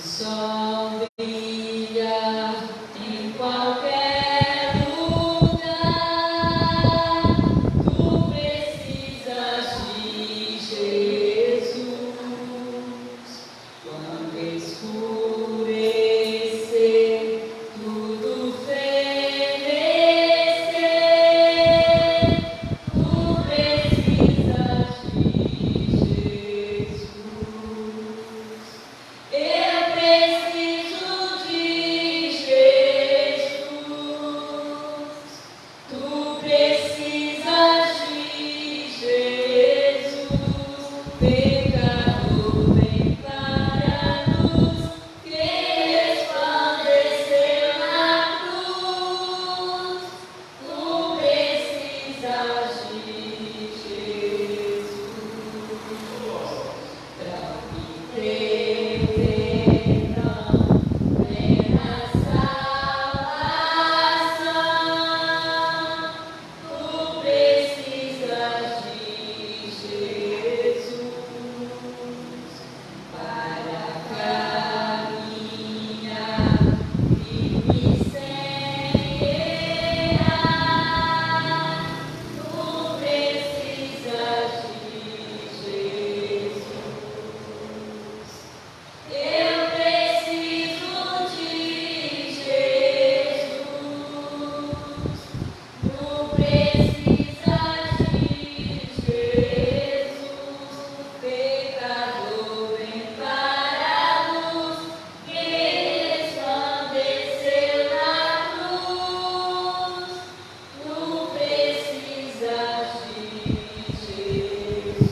Sol brilha em qualquer lugar, tu precisas de Jesus. Quando escurecer, tudo fenecer, tu precisas de Jesus. Eu preciso de Jesus. Tu precisas de Jesus. Pecador, vem para a luz que resplandeceu na cruz. Tu precisas de Jesus. Pra obter perdão, plena salvação, tu precisas de Jesus. Para caminhar firme sem errar, tu precisas de Jesus. Eu preciso de Jesus. Tu precisas de Jesus. Pecador, vem para a luz que resplandeceu na cruz. Tu precisas de Jesus.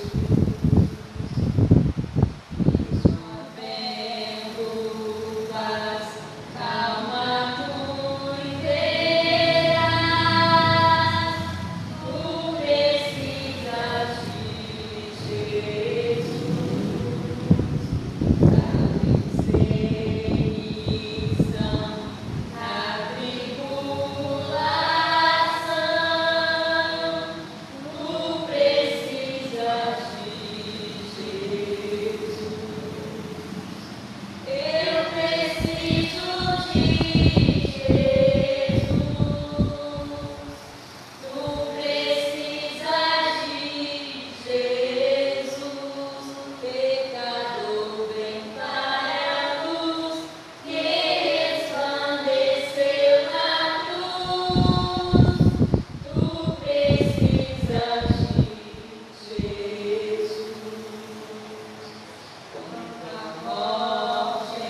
Vendo paz, calma tu terás. Tu precisas de Jesus. A perseguição, a tribulação, tu precisas de Jesus. Eu preciso de Jesus. Tu precisas de Jesus. Pecador, vem para a luz que resplandeceu na cruz. Tu precisas de Jesus. Quando a morte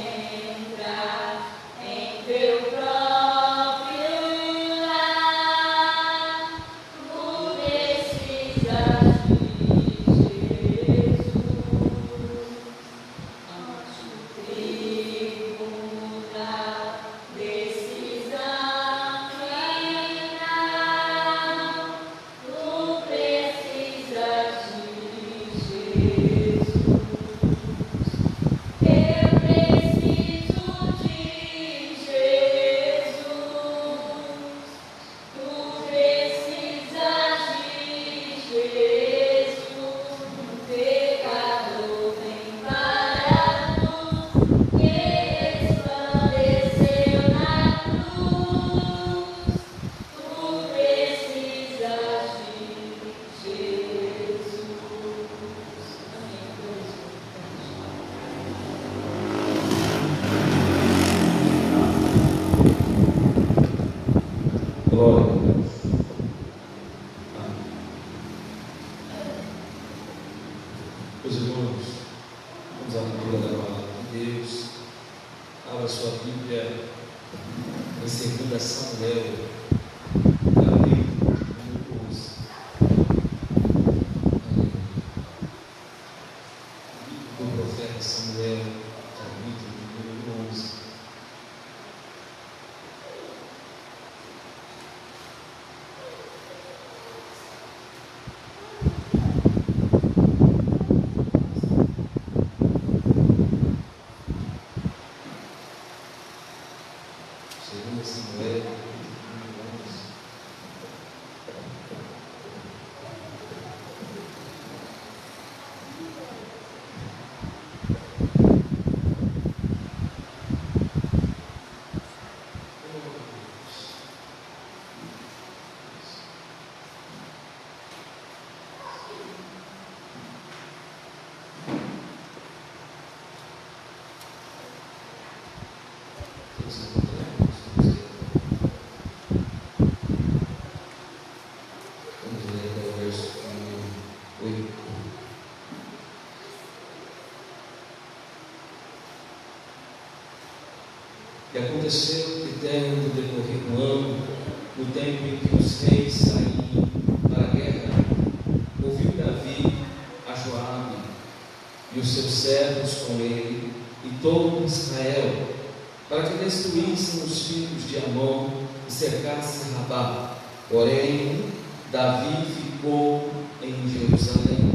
entrar em teu próprio lar, tu precisas de Jesus. Ante o tribunal, decisão final, tu precisas de Jesus. Eu preciso de Jesus. Tu precisas de Jesus. Pecador, vem para a luz que resplandeceu na cruz. Tu precisas de Jesus. Amém. Glória a Deus. Amém. Meus irmãos, vamos à leitura da palavra de Deus. Abra sua Bíblia em 2 Samuel, capítulo número 11. Do profeta Samuel, capítulo número 11. Segundo Samuel, capítulo número 11. E aconteceu que, tendo decorrido um ano, no tempo em que os reis saíam para a guerra, ouviu Davi a Joabe e os seus servos com ele e todo Israel, para que destruíssem os filhos de Amon e cercassem Rabá. Porém, Davi ficou em Jerusalém.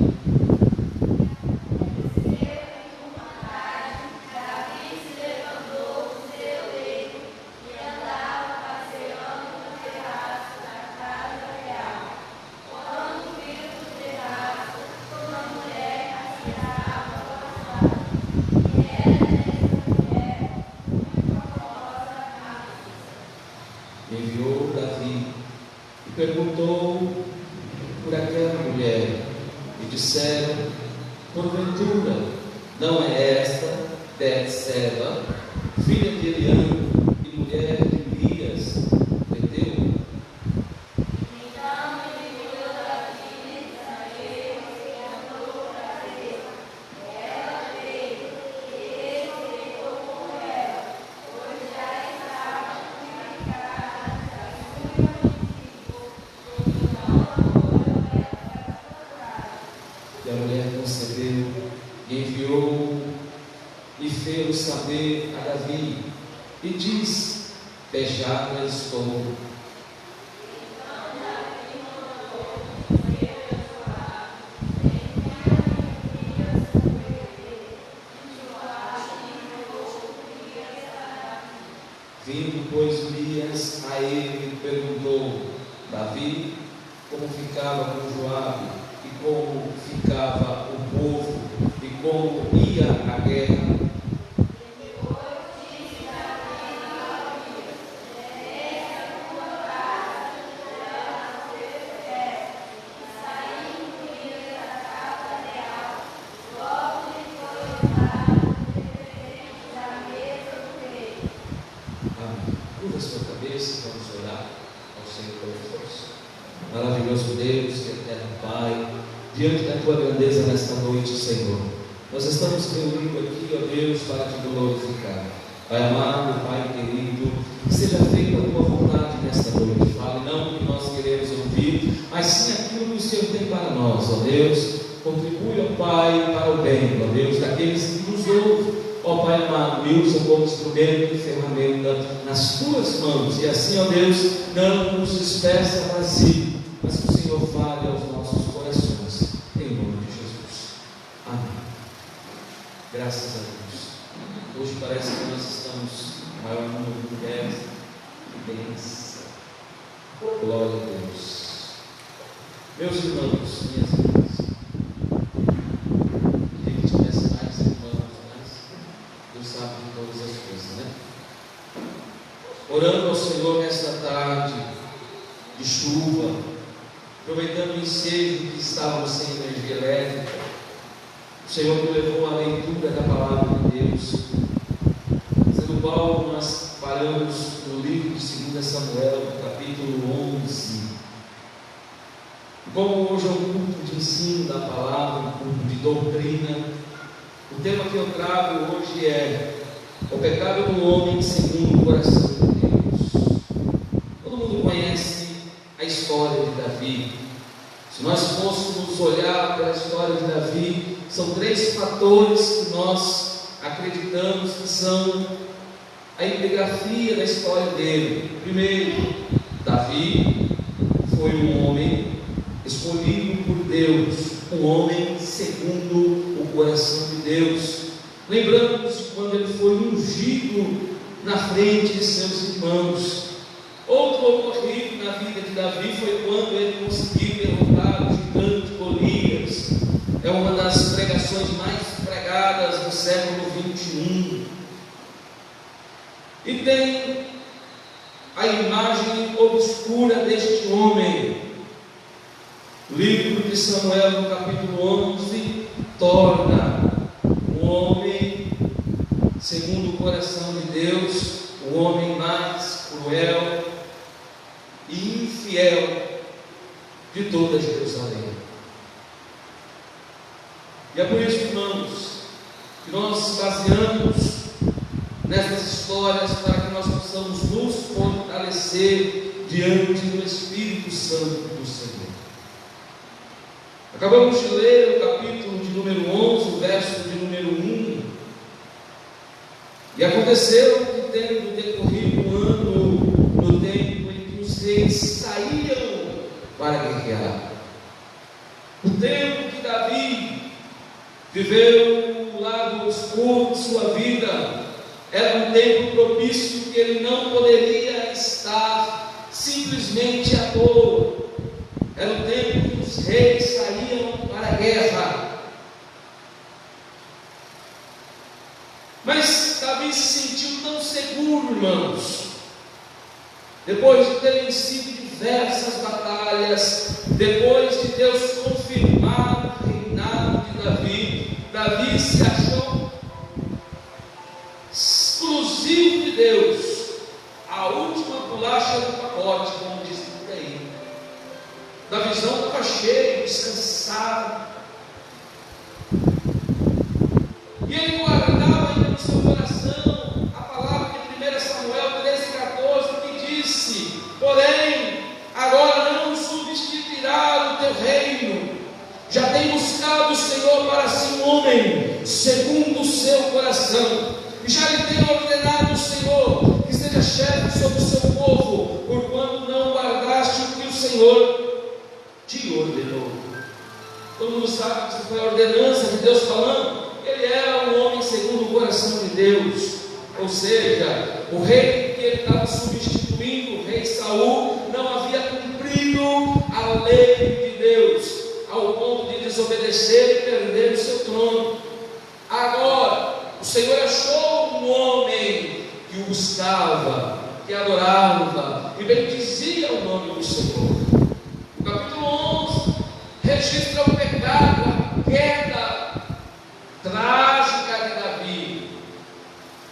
Enviou Davi e perguntou por aquela mulher, e disseram: porventura não é esta Betseba, filha de Eliã e mulher de Urias, Heteu? E a mulher concebeu e enviou e fez saber a Davi, e diz: beijada estou. Vindo, pois, Urias a ele, perguntou Davi como ficava com Joabe, e como ficava o povo, e como ia a guerra. Amém. Curva a sua cabeça, vamos orar ao Senhor pela força. Maravilhoso Deus, eterno Pai, diante da Tua grandeza nesta noite, Senhor, nós estamos reunidos aqui, ó Deus, para Te glorificar. Pai amado, Pai querido, que seja feita a Tua vontade nesta noite. Fale não o que nós queremos ouvir, mas sim aquilo que o Senhor tem para nós, ó Deus. Contribui, ó Pai, para o bem, ó Deus, daqueles que nos ouvem. Ó Pai amado, me usa como instrumento e ferramenta nas Tuas mãos, e assim, ó Deus, não nos despeça vazio, mas que o Senhor fale aos nossos corações, em nome de Jesus. Amém. Graças a Deus. Hoje parece que nós estamos no maior número de mulheres, que bênção. Glória a Deus. Meus irmãos, minhas irmãs, queria que tivesse mais irmãos, mas Deus sabe de todas as coisas, né? Orando ao Senhor nesta tarde de chuva, aproveitando o ensejo que estávamos sem energia elétrica, o Senhor me levou à leitura da palavra de Deus, sendo qual nós paramos no livro de 2 Samuel, capítulo 11. E como hoje é um culto de ensino da palavra, um culto de doutrina, o tema que eu trago hoje é o pecado do homem segundo o coração de Deus. Todo mundo conhece a história de Davi. Se nós fôssemos olhar para a história de Davi, são 3 fatores que nós acreditamos que são a epigrafia da história dele. Primeiro, Davi foi um homem escolhido por Deus, um homem segundo o coração de Deus. Lembramos quando ele foi ungido na frente de seus irmãos. Outro ocorrido na vida de Davi foi quando ele conseguiu derrotar o gigante Golias. É uma das pregações mais pregadas do século 21. E tem a imagem obscura deste homem. O livro de Samuel, no capítulo 11, torna um homem segundo o coração de Deus, o homem mais cruel e infiel de toda Jerusalém. E é por isso, irmãos, que nós baseamos nessas histórias para que nós possamos nos fortalecer diante do Espírito Santo do Senhor. Acabamos de ler o capítulo de número 11, o verso de número 1. E aconteceu que, tendo decorrido um ano, no tempo em que os reis saíam para guerrear, o tempo que Davi viveu o lado escuro de sua vida, era um tempo propício que ele não poderia estar simplesmente à toa. Era o tempo que os reis saíam para a guerra. Mas Davi se sentiu tão seguro, irmãos, depois de ter vencido diversas batalhas, depois de Deus confirmar o reinado de Davi, Davi se achou exclusivo de Deus, a última bolacha do pacote, como diz por aí. Davizão estava cheio, descansado, e ele guardava ainda no seu coração a palavra de 1 Samuel 13,14, que disse: porém, agora não substituirá o teu reino, já tem buscado o Senhor para si um homem segundo o seu coração, e já lhe tem ordenado o Senhor que seja chefe sobre o seu povo, porquanto não guardaste o que o Senhor te ordenou. Todo mundo sabe que isso foi a ordenança de Deus falando. Ele era um homem segundo o coração de Deus, ou seja, o rei que ele estava substituindo, o rei Saul, não havia cumprido a lei de Deus, ao ponto de desobedecer e perder o seu trono. Agora, o Senhor achou um homem que o buscava, que adorava e bendizia o nome do Senhor. O capítulo 11 registra o pecado, a queda trágica de Davi.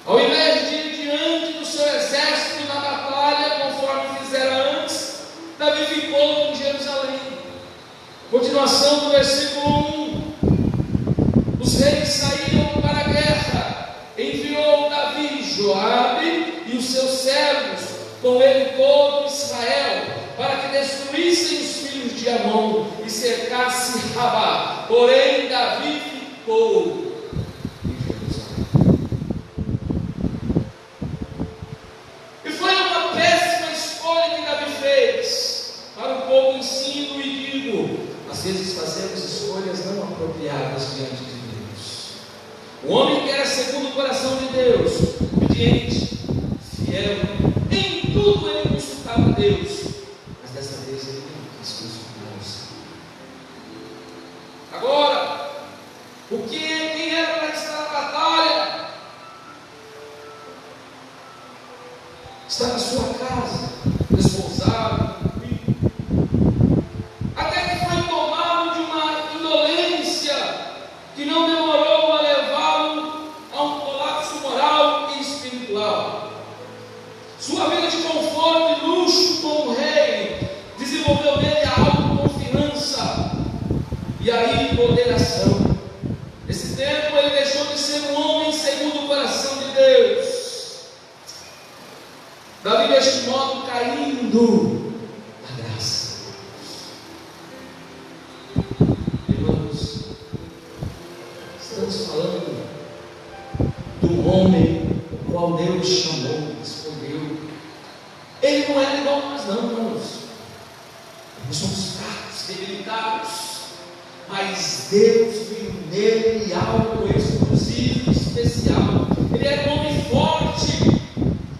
Ao invés de ir diante do seu exército na batalha, conforme fizera antes, Davi ficou em Jerusalém. Continuação do versículo 1. Os reis saíram para a guerra. Enviou Davi Joabe e os seus servos, com ele todo Israel, para que destruíssem os filhos de Amon e cercasse Rabá. Porém Davi ficou em Jerusalém. E foi uma péssima escolha que Davi fez. Para um pouco ensino e digo: às vezes fazemos escolhas não apropriadas diante de Deus. O homem que era segundo o coração de Deus, obediente, fiel, em tudo ele consultava Deus, mas dessa vez ele não quis consultar o Senhor. Agora, quem era para estar na batalha está na sua casa, despousado, até que foi tomado de uma indolência que não demorou a levá-lo a um colapso moral e espiritual. Sua vida de conforto e luxo com o rei desenvolveu nele a autoconfiança e a empoderação. Nesse tempo ele deixou de ser um homem segundo o coração de Deus. Davi deste modo caindo na graça. Irmãos, estamos falando do homem o qual Deus chamou, escolheu. Ele não era igual a nós não, irmãos. Nós somos fracos, debilitados, mas Deus viu nele algo exclusivo, especial. Ele era um homem forte,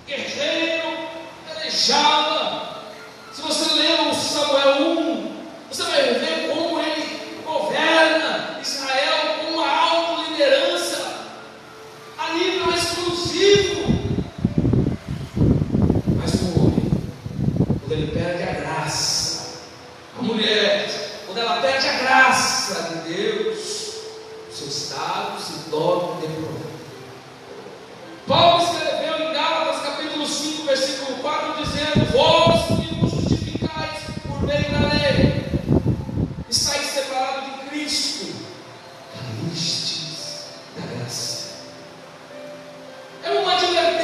guerreiro, pelejava. Se você ler o Samuel 1, você vai ver como ele governa Israel com uma alta liderança a nível exclusivo. Mas o homem, quando ele perde a graça, a mulher, quando ela perde a graça de Deus, o seu estado se torna deplorável. Paulo escreveu em Gálatas capítulo 5, versículo 4, dizendo: vós que vos justificais por meio da lei, estáis separados de Cristo, caístes da graça. É uma advertência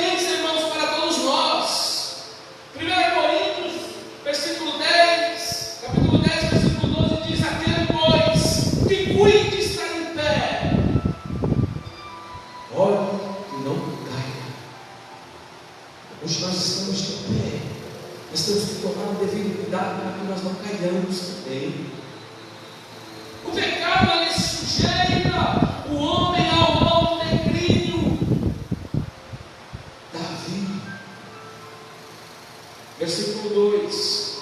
Hoje nós estamos de pé. Nós temos que tomar o devido cuidado para que nós não caiamos também. O pecado, ele sujeita o homem ao declínio. Davi, versículo 2: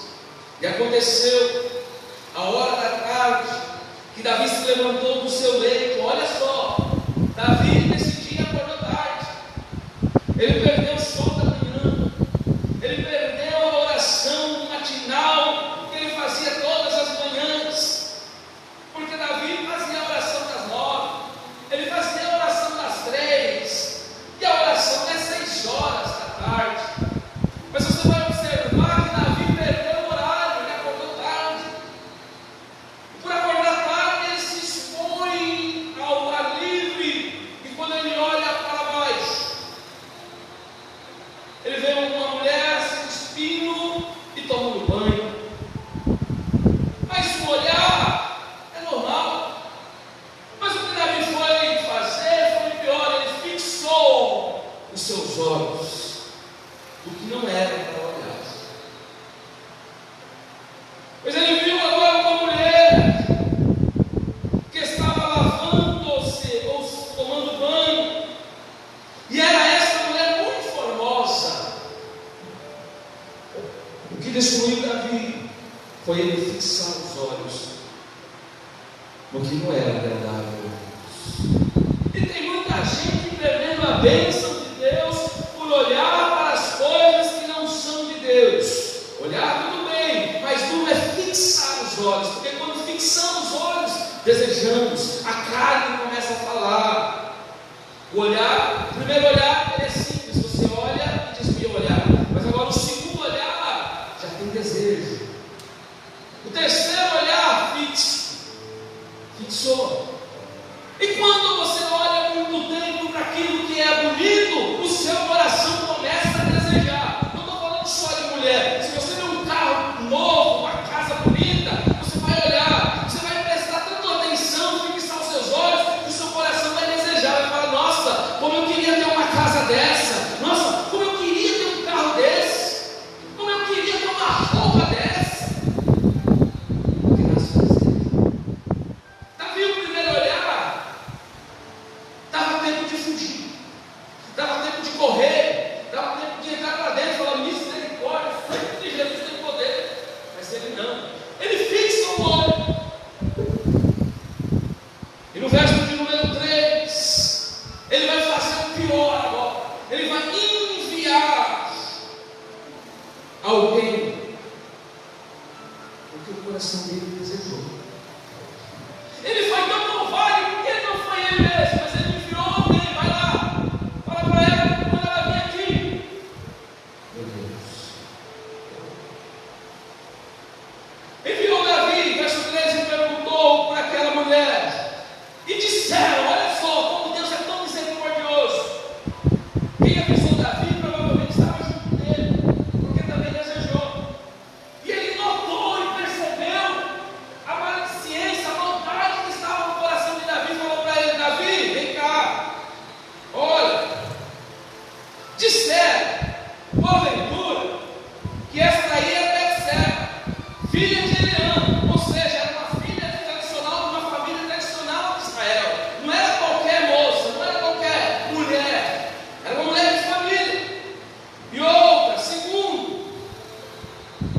e aconteceu a hora da tarde que Davi se levantou do seu leito. Olha só, Davi nesse dia acordou tarde. Ele perdeu o sol da manhã, ele perdeu a oração matinal que ele fazia todas as manhãs, porque Davi fazia a oração das 9, ele fazia a oração das 3, e a oração é 6 horas da tarde. Mas você vai observar que Davi perdeu o horário, ele acordou tarde. E por acordar tarde, ele se expõe ao ar livre. E quando ele olha para baixo, ele vê uma mulher se despindo e tomando banho. Mas o olhar é normal. Mas o que Davi foi fazer foi pior. Ele fixou os seus olhos o que não era para olhar. Pois ele viu agora uma mulher que estava lavando-se ou tomando banho, e era essa mulher muito formosa. O que destruiu Davi foi ele fixar os olhos no que não era agradável. E tem muita gente perdendo a bênção de Deus por olhar para as coisas que não são de Deus. Olhar tudo bem, mas tudo é fixar os olhos, porque quando fixamos os olhos, desejamos, a carne começa a falar. O olhar, o primeiro olhar, ele é simples, você olha e desvia o olhar, mas agora o segundo olhar já tem desejo. O terceiro olhar fixou. E quando você olha muito tempo para aquilo que é bonito, o seu coração começa a desejar. Não estou falando só de mulher. Se você vê um carro novo, uma casa bonita, você vai olhar, você vai prestar tanta atenção, fixar os seus olhos, que o seu coração vai desejar, vai falar: nossa, como eu queria ter uma casa dessa, nossa, como eu queria ter um carro desse, como eu queria ter uma roupa dessa. Porque nós fazemos. Davi, o primeiro olhar, dava tempo de fugir, dava tempo de correr, dava tempo de entrar para dentro e falar: misericórdia, sangue de Jesus tem poder. Mas ele não, ele fixa o olho. E no verso de número 3, ele vai fazer o pior agora. Ele vai enviar alguém, porque o coração dele desejou. Ele foi tão covarde porque ele não foi ele mesmo, mas ele enviou alguém. Vai lá, fala para ela quando ela vem aqui. Meu Deus. Enviou Davi, verso 13, e perguntou para aquela mulher. E disseram: olha só como Deus é tão misericordioso. Quem avisou Davi provavelmente estava junto dele, porque também desejou. E ele notou e percebeu a maledicência, a maldade que estava no coração de Davi. Falou para ele: Davi, vem cá, olha, disseram, porventura, que essa daí é Betseba, filha de Eliã, ou seja, era uma filha tradicional de uma família tradicional de Israel. Não era qualquer moça, não era qualquer mulher, era uma mulher de família. E outra, segundo,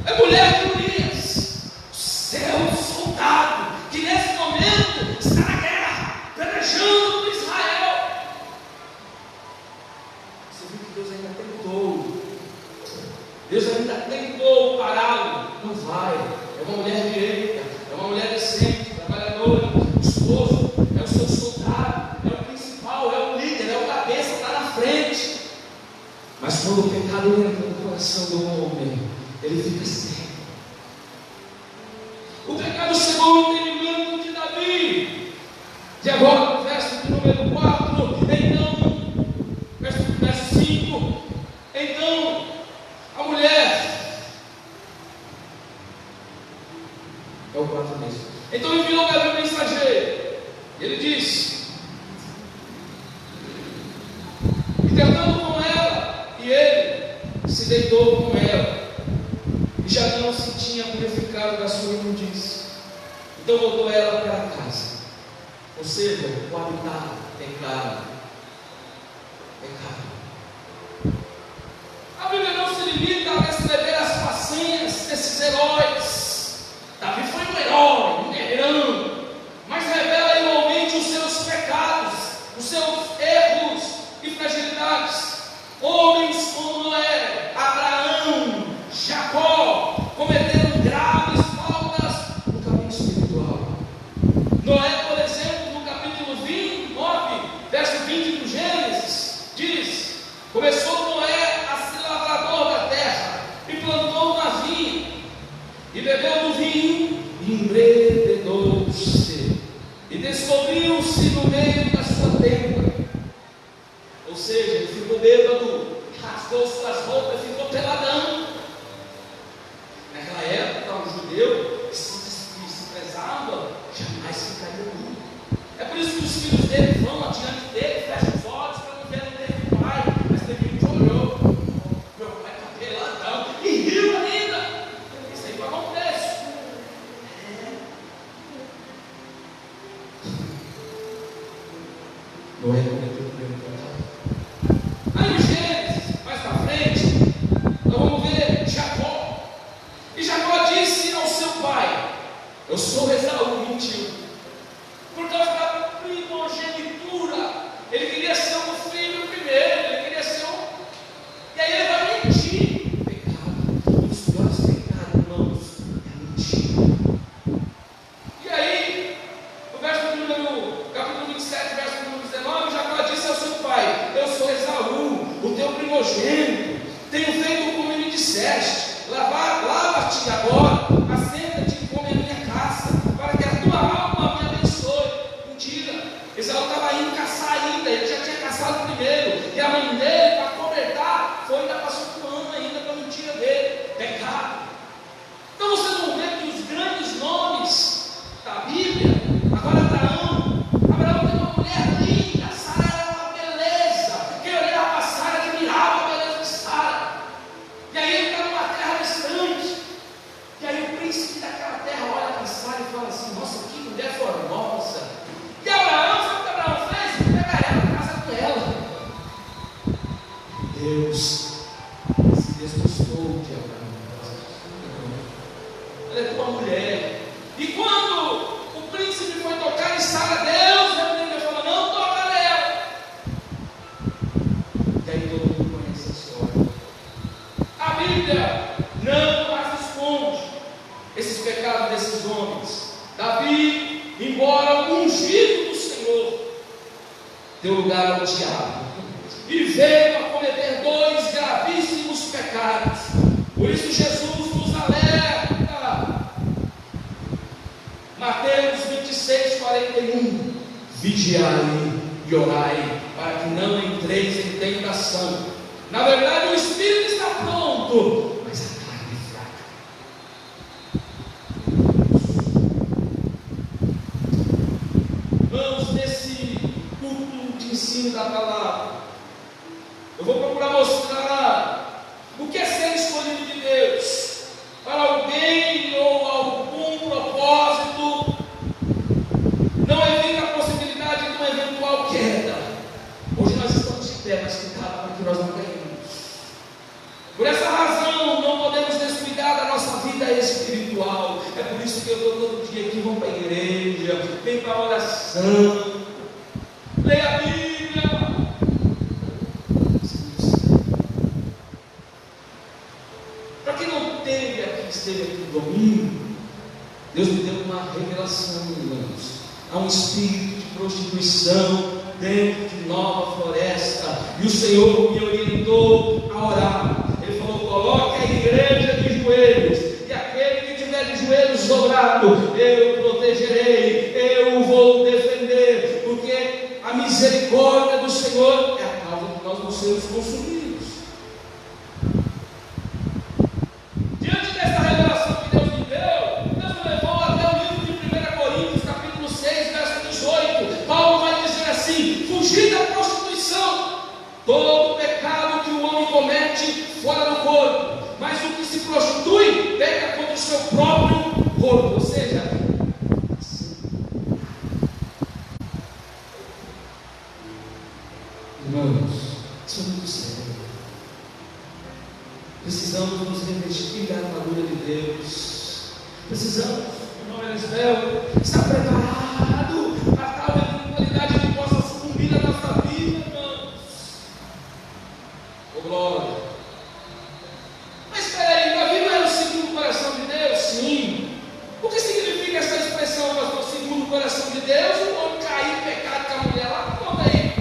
é mulher de Urias, seu soldado, que nesse momento está na guerra, pelejando por Israel. Você viu que Deus ainda tentou. Deus ainda tentou pará-lo. Não vai. É uma mulher direita, é uma mulher decente, trabalhadora. O esposo é o seu soldado, é o principal, é o líder, é o cabeça, está na frente. Mas quando o pecado entra no coração do homem, ele fica cego. O pecado chegou no entendimento de Davi. E agora, no verso de número 4, então, verso 5, então, a mulher, é o 4 mesmo. Então enviou Davi o mensageiro, e ele disse, e tentando com ela e ele, se deitou com ela, e já não se tinha purificado da sua imundície. Então voltou ela para a casa. Ou seja, o habitar pecado. A Bíblia não se limita a descrever as façanhas desses heróis. Davi foi um herói, um guerreiro, mas revela igualmente os seus pecados, os seus erros e fragilidades. Homens como Noé, Abraão, Jacó cometeram graves faltas no caminho espiritual. Noé, por exemplo, no capítulo 29, verso 20 do Gênesis, diz: começou Noé a ser lavrador da terra e plantou uma vinha, e bebeu do vinho e embebedou-se, e descobriu-se no meio da sua tenda. Ou seja, ele ficou bêbado, rasgou suas roupas e ficou peladão. Naquela época, um judeu que se prezava jamais ficaria nu. É por isso que os filhos dele vão adiante dele, fecham os olhos para não verem dele o pai. Mas teve um que olhou: meu pai está peladão, e riu ainda. Isso aí pagou um preço. Noé cometeu o primeiro pecado. Aí no Gênesis, mais para frente, nós vamos ver Jacó. E Jacó disse ao seu pai: eu sou Esaú, mentiu. Por causa da primogenitura, ele queria ser o filho primeiro, ele queria ser o. E aí ele vai mentir. Pecado, um dos piores pecados, irmãos, é mentira. E aí, no capítulo 27, verso número 19, Jacó disse ao seu pai: eu sou Esaú, o teu primogênito, tenho feito como me disseste, lava-te agora, assenta-te e come a minha caça, para que a tua alma me abençoe. Mentira, Esaú estava indo caçar ainda, ele já tinha caçado primeiro, e a mãe dele, para cobertar, foi ainda passou pano ainda para a mentira dele. Pecado. Então vocês vão ver que os grandes nomes da Bíblia, agora Abraão tem uma mulher linda, Sara era uma beleza, quem olhava para Sara admirava a beleza de Sara. E aí ele está numa terra distante, e aí o príncipe daquela terra olha para Sara e fala assim: nossa, que mulher formosa. E Abraão, sabe o que Abraão fez? Pega ela, casa com ela. Deus se desgostou de Abraão. Ela é tua mulher. E quando o príncipe foi tocar em Sara, Deus repreendeu e falou: não toca nela. E aí todo mundo conhece a história. A Bíblia não mais esconde esses pecados desses homens. Davi, embora ungido do Senhor, deu lugar ao diabo e veio a cometer dois gravíssimos pecados. Por isso Jesus nos alerta. Mateus 26, 41: vigiai e orai, para que não entreis em tentação. Na verdade, o espírito está pronto, mas a carne é fraca. Vamos nesse culto de ensino da palavra. Eu vou procurar mostrar o que é ser escolhido de Deus para alguém ou algum propósito. Não evita a possibilidade de uma eventual queda. Hoje nós estamos de pé, mas cuidado para que nós não caímos. Por essa razão, não podemos descuidar da nossa vida espiritual. É por isso que eu estou todo dia aqui, vamos para a igreja, vem para a oração, leia a Bíblia. Para quem não teve aqui, esteve aqui no domingo, Deus me deu uma revelação, irmãos. Há um espírito de prostituição dentro de Nova Floresta, e o Senhor me orientou a orar. Ele falou: coloque a igreja de joelhos, e aquele que tiver de joelhos dobrados, eu protegerei, eu vou defender, porque a misericórdia do Senhor é a causa de nós não sermos consumidos. Diante dessa revelação que Deus me deu, Deus me levou até o livro de 1 Coríntios, capítulo 6, verso 18. Paulo vai dizer assim: fugir da prostituição. Todo pecado que o homem comete fora do corpo, mas o que se prostitui peca contra o seu próprio corpo. Ou seja, irmãos, isso é muito sério. Precisamos nos revestir da armadura de Deus. Precisamos, irmão Elisabel, estar preparado para tal eventualidade que possa sucumbir na nossa vida, irmãos. Oh, glória. Mas espera aí, Davi não era o segundo coração de Deus? Sim. O que significa essa expressão, pastor, segundo o coração de Deus? O homem cair em pecado com a mulher lá? Conta aí.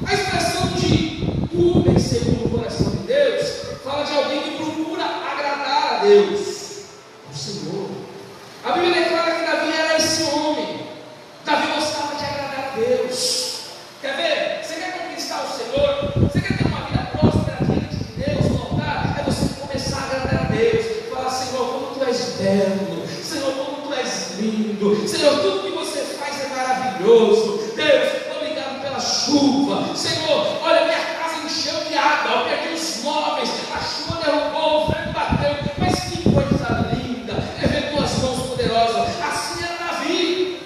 A expressão de homem segundo o coração de Deus fala de alguém que procura agradar a Deus, ao Senhor. A Bíblia declara que Davi era esse homem. Davi gostava de agradar a Deus. Quer ver? Você quer conquistar o Senhor? Você quer ter uma vida próspera diante de Deus? O altar é você começar a agradar a Deus. Falar: Senhor, como Tu és belo. Senhor, como Tu és lindo. Senhor, tudo que você faz é maravilhoso. Deus, obrigado pela chuva. Senhor, olha, minha casa encheu de água. Eu perdi os móveis. A chuva derrubou, o vento bateu. Mas que coisa linda é ver Tuas mãos poderosas. Assim era Davi.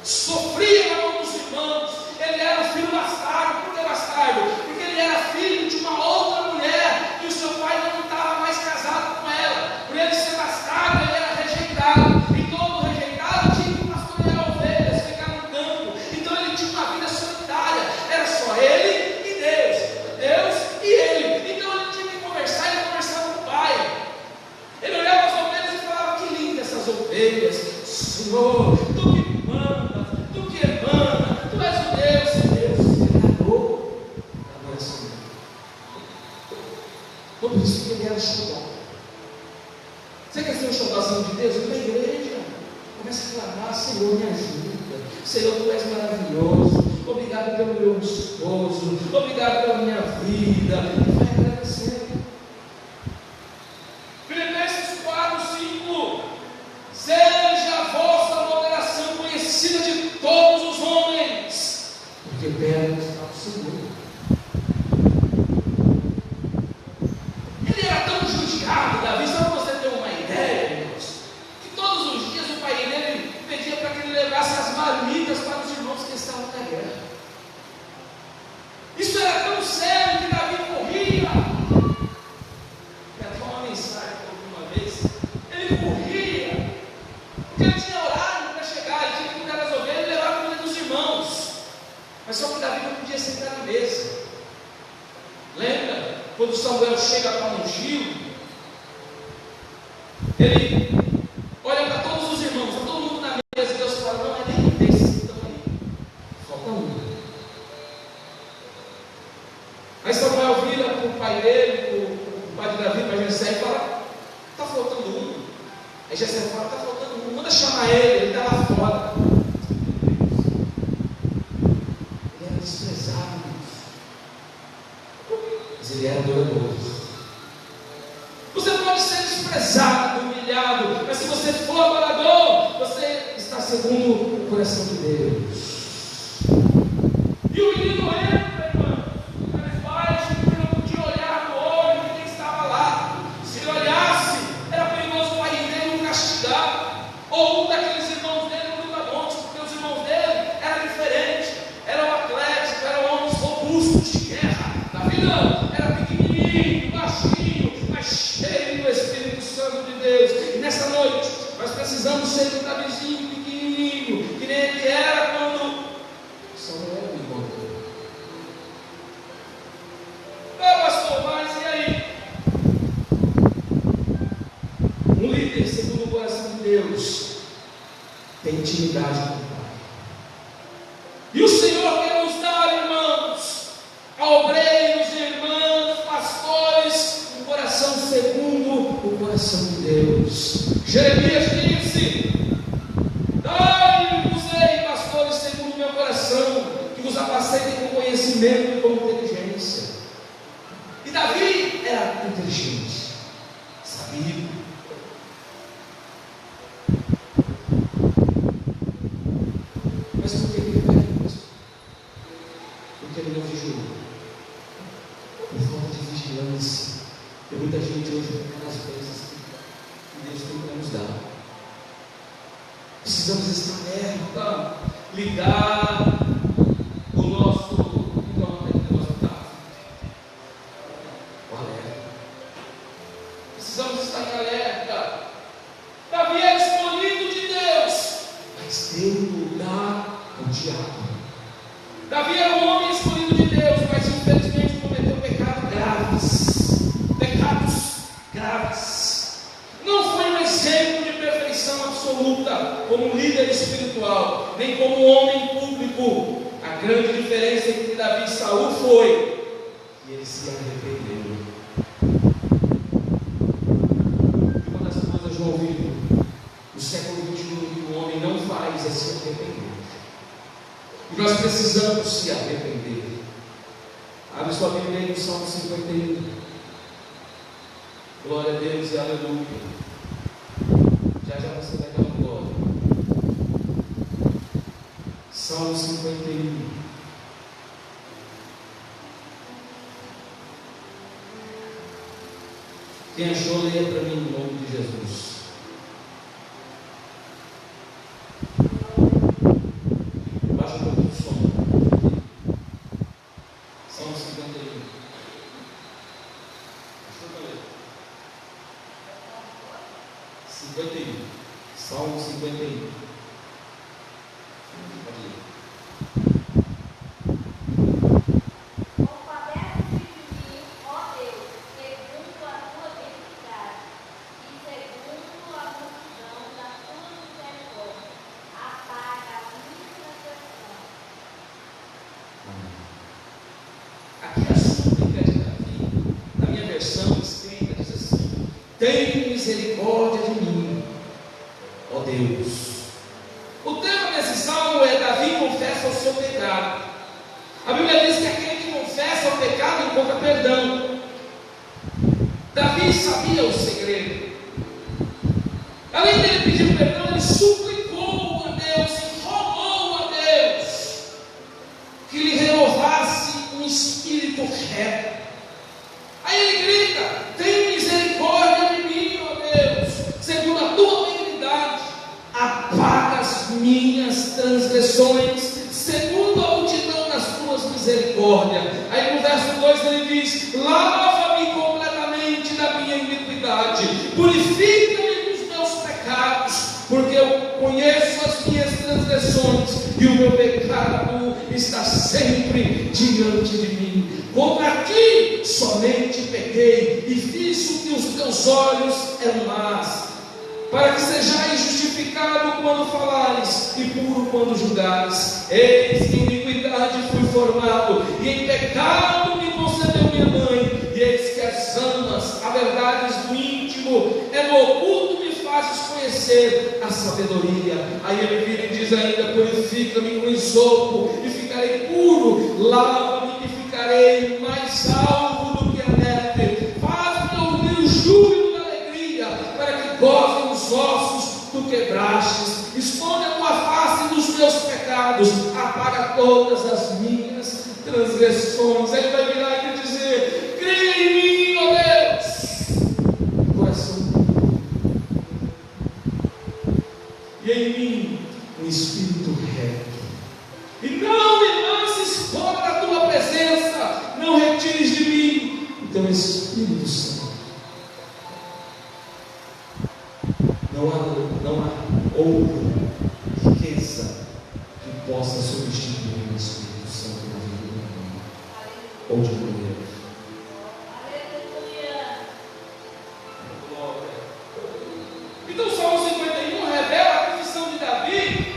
Sofria na mão dos irmãos. Ele era o filho bastardo. Por que bastardo? Porque ele era filho de uma outra mulher e o seu pai não estava mais casado com ela. Por ele ser bastardo, ele era rejeitado. E todo rejeitado tinha que pastorear ovelhas, ficar no campo. Então ele tinha uma vida solitária. Era só ele e Deus. Deus e ele. Então ele tinha que conversar. Ele conversava com o pai. Ele olhava as ovelhas e falava: que lindas essas ovelhas. Senhor, Tu que manda, Tu que emana, Tu és o Deus. Deus se agradou da oração dele. Por isso que ele era xodó. Você quer ser um xodózinho de Deus? Vem para a igreja. Começa a clamar: Senhor, me ajuda. Senhor, Tu és maravilhoso. Obrigado pelo meu esposo. Obrigado pela minha vida. E vai agradecendo. Filipenses 4:5. Seja a vossa moderação conhecida de todos os homens, porque perto está o Senhor. Ele era tão judiado, Davi, só para você ter uma ideia, irmãos, que todos os dias o pai dele pedia para que ele levasse as marmitas para os irmãos que estavam na guerra. Isso era tão sério que Davi corria. Quero falar uma mensagem uma vez. Ele corria, porque ele tinha horário para chegar, ele tinha que cuidar das ovelhas e levar a comida dos irmãos. Mas só que Davi não podia sentar na mesa. Lembra? Quando Samuel chega para ungir, ele olha para todos os irmãos, está todo mundo na mesa, e Deus fala: não é nem desses que estão aí, falta um. Aí Samuel vira para o pai dele, para o pai de Davi, para Jessé, e fala: está faltando um. Aí Jessé fala: está faltando um, manda chamar ele está lá fora. Ele era desprezado, mas ele era adorador. Você pode ser desprezado, humilhado, mas se você for adorador, você está segundo o coração de Deus. E o menino entra, irmão. Ele faz, ele não podia olhar no olho de quem estava lá. Se ele olhasse, era perigoso o pai dele o castigar. Ou um daqueles irmãos dele no Luta-Montes, porque os irmãos dele eram diferentes. Eram atléticos, eram homens robustos de guerra. Davi não, era pequenininho, baixinho, mas cheio do Espírito Santo de Deus. E nessa noite, nós precisamos ser um Davizinho pequenininho, que nem ele era quando Samuel me encontrou. Pastor, mas e aí? Um líder segundo o coração de Deus tem intimidade com o Pai. E o Senhor quer nos dar, irmãos, a obreiros, irmãos, pastores, um coração segundo o coração de Deus. Jeremias disse: dai-vos-ei, pastores, segundo o meu coração, que vos apacentem com conhecimento e com inteligência. E Davi era inteligente, sabido. Mas por que ele caiu? Porque ele não vigiou. Por falta de vigilância. Tem muita gente hoje vivendo as bênçãos que Deus tem para nos dar. Precisamos estar alerta, ligar o nosso carro. O alerta. Precisamos estar em alerta. Davi é escolhido de Deus, mas deu lugar ao diabo. Davi era um homem escolhido de Deus, mas infelizmente cometeu pecados graves. Não foi um exemplo de perfeição absoluta como líder espiritual, nem como homem público. A grande diferença entre Davi e Saul foi que ele se arrependeu. E uma das coisas, João Vitor, no século XXI, que o homem não faz é se arrepender. E nós precisamos se arrepender. Abre sua Bíblia aí no Salmo 51. Glória a Deus e aleluia. Já você vai dar uma glória. Salmo 51. Quem achou, leia para mim em nome de Jesus. Baixa um pouquinho o som. Salmo 51. Deixa eu ler. 51. Salmo 51. Pode ler. Compadece-te de mim, ó Deus, segundo a tua benignidade e segundo a multidão da tua misericórdia. Apaga a minha transgressão. Aqui a súplica de Davi, na minha versão escrita, diz assim: tem misericórdia de mim, ó Deus. O tema desse salmo é: Davi confessa o seu pecado. A Bíblia diz que aquele que confessa o pecado encontra perdão. Davi sabia o segredo. Além dele pedir perdão, ele suplicou a Deus e rogou a Deus que lhe renovasse um espírito reto. Aí ele grita: tem misericórdia de mim, ó Deus, segundo a tua benignidade, apaga as minhas transgressões, segundo a multidão das tuas misericórdias. Aí no verso 2 ele diz: lava-me completamente da minha iniquidade, purifica-me dos meus pecados, porque eu conheço as minhas transgressões e o meu pecado está sempre diante de mim. Contra ti somente pequei e fiz o que os teus olhos é mas, para que sejais justificado quando falares e puro quando julgares. Eis que em iniquidade fui formado, e em pecado me concebeu minha mãe. E eis que as amas, a verdades do íntimo, é no oculto me fazes conhecer a sabedoria. Aí ele vira e diz ainda: purifica-me com esopo e ficarei puro, lava-me e ficarei mais alvo do que a neve. Faz-me ouvir o júbilo da alegria, para que gozem os ossos tu quebrastes. Esconde a tua face dos meus pecados, apaga todas as minhas transgressões. Ele vai virar e vai dizer: cria em mim, ó Deus, coração puro, e em mim um espírito reto, e não me lances fora da tua presença, não retires de mim o teu Espírito Santo. Não há outra riqueza que possa substituir o Espírito Santo na vida do homem ou de mulher. Então o Salmo 51 revela a confissão de Davi,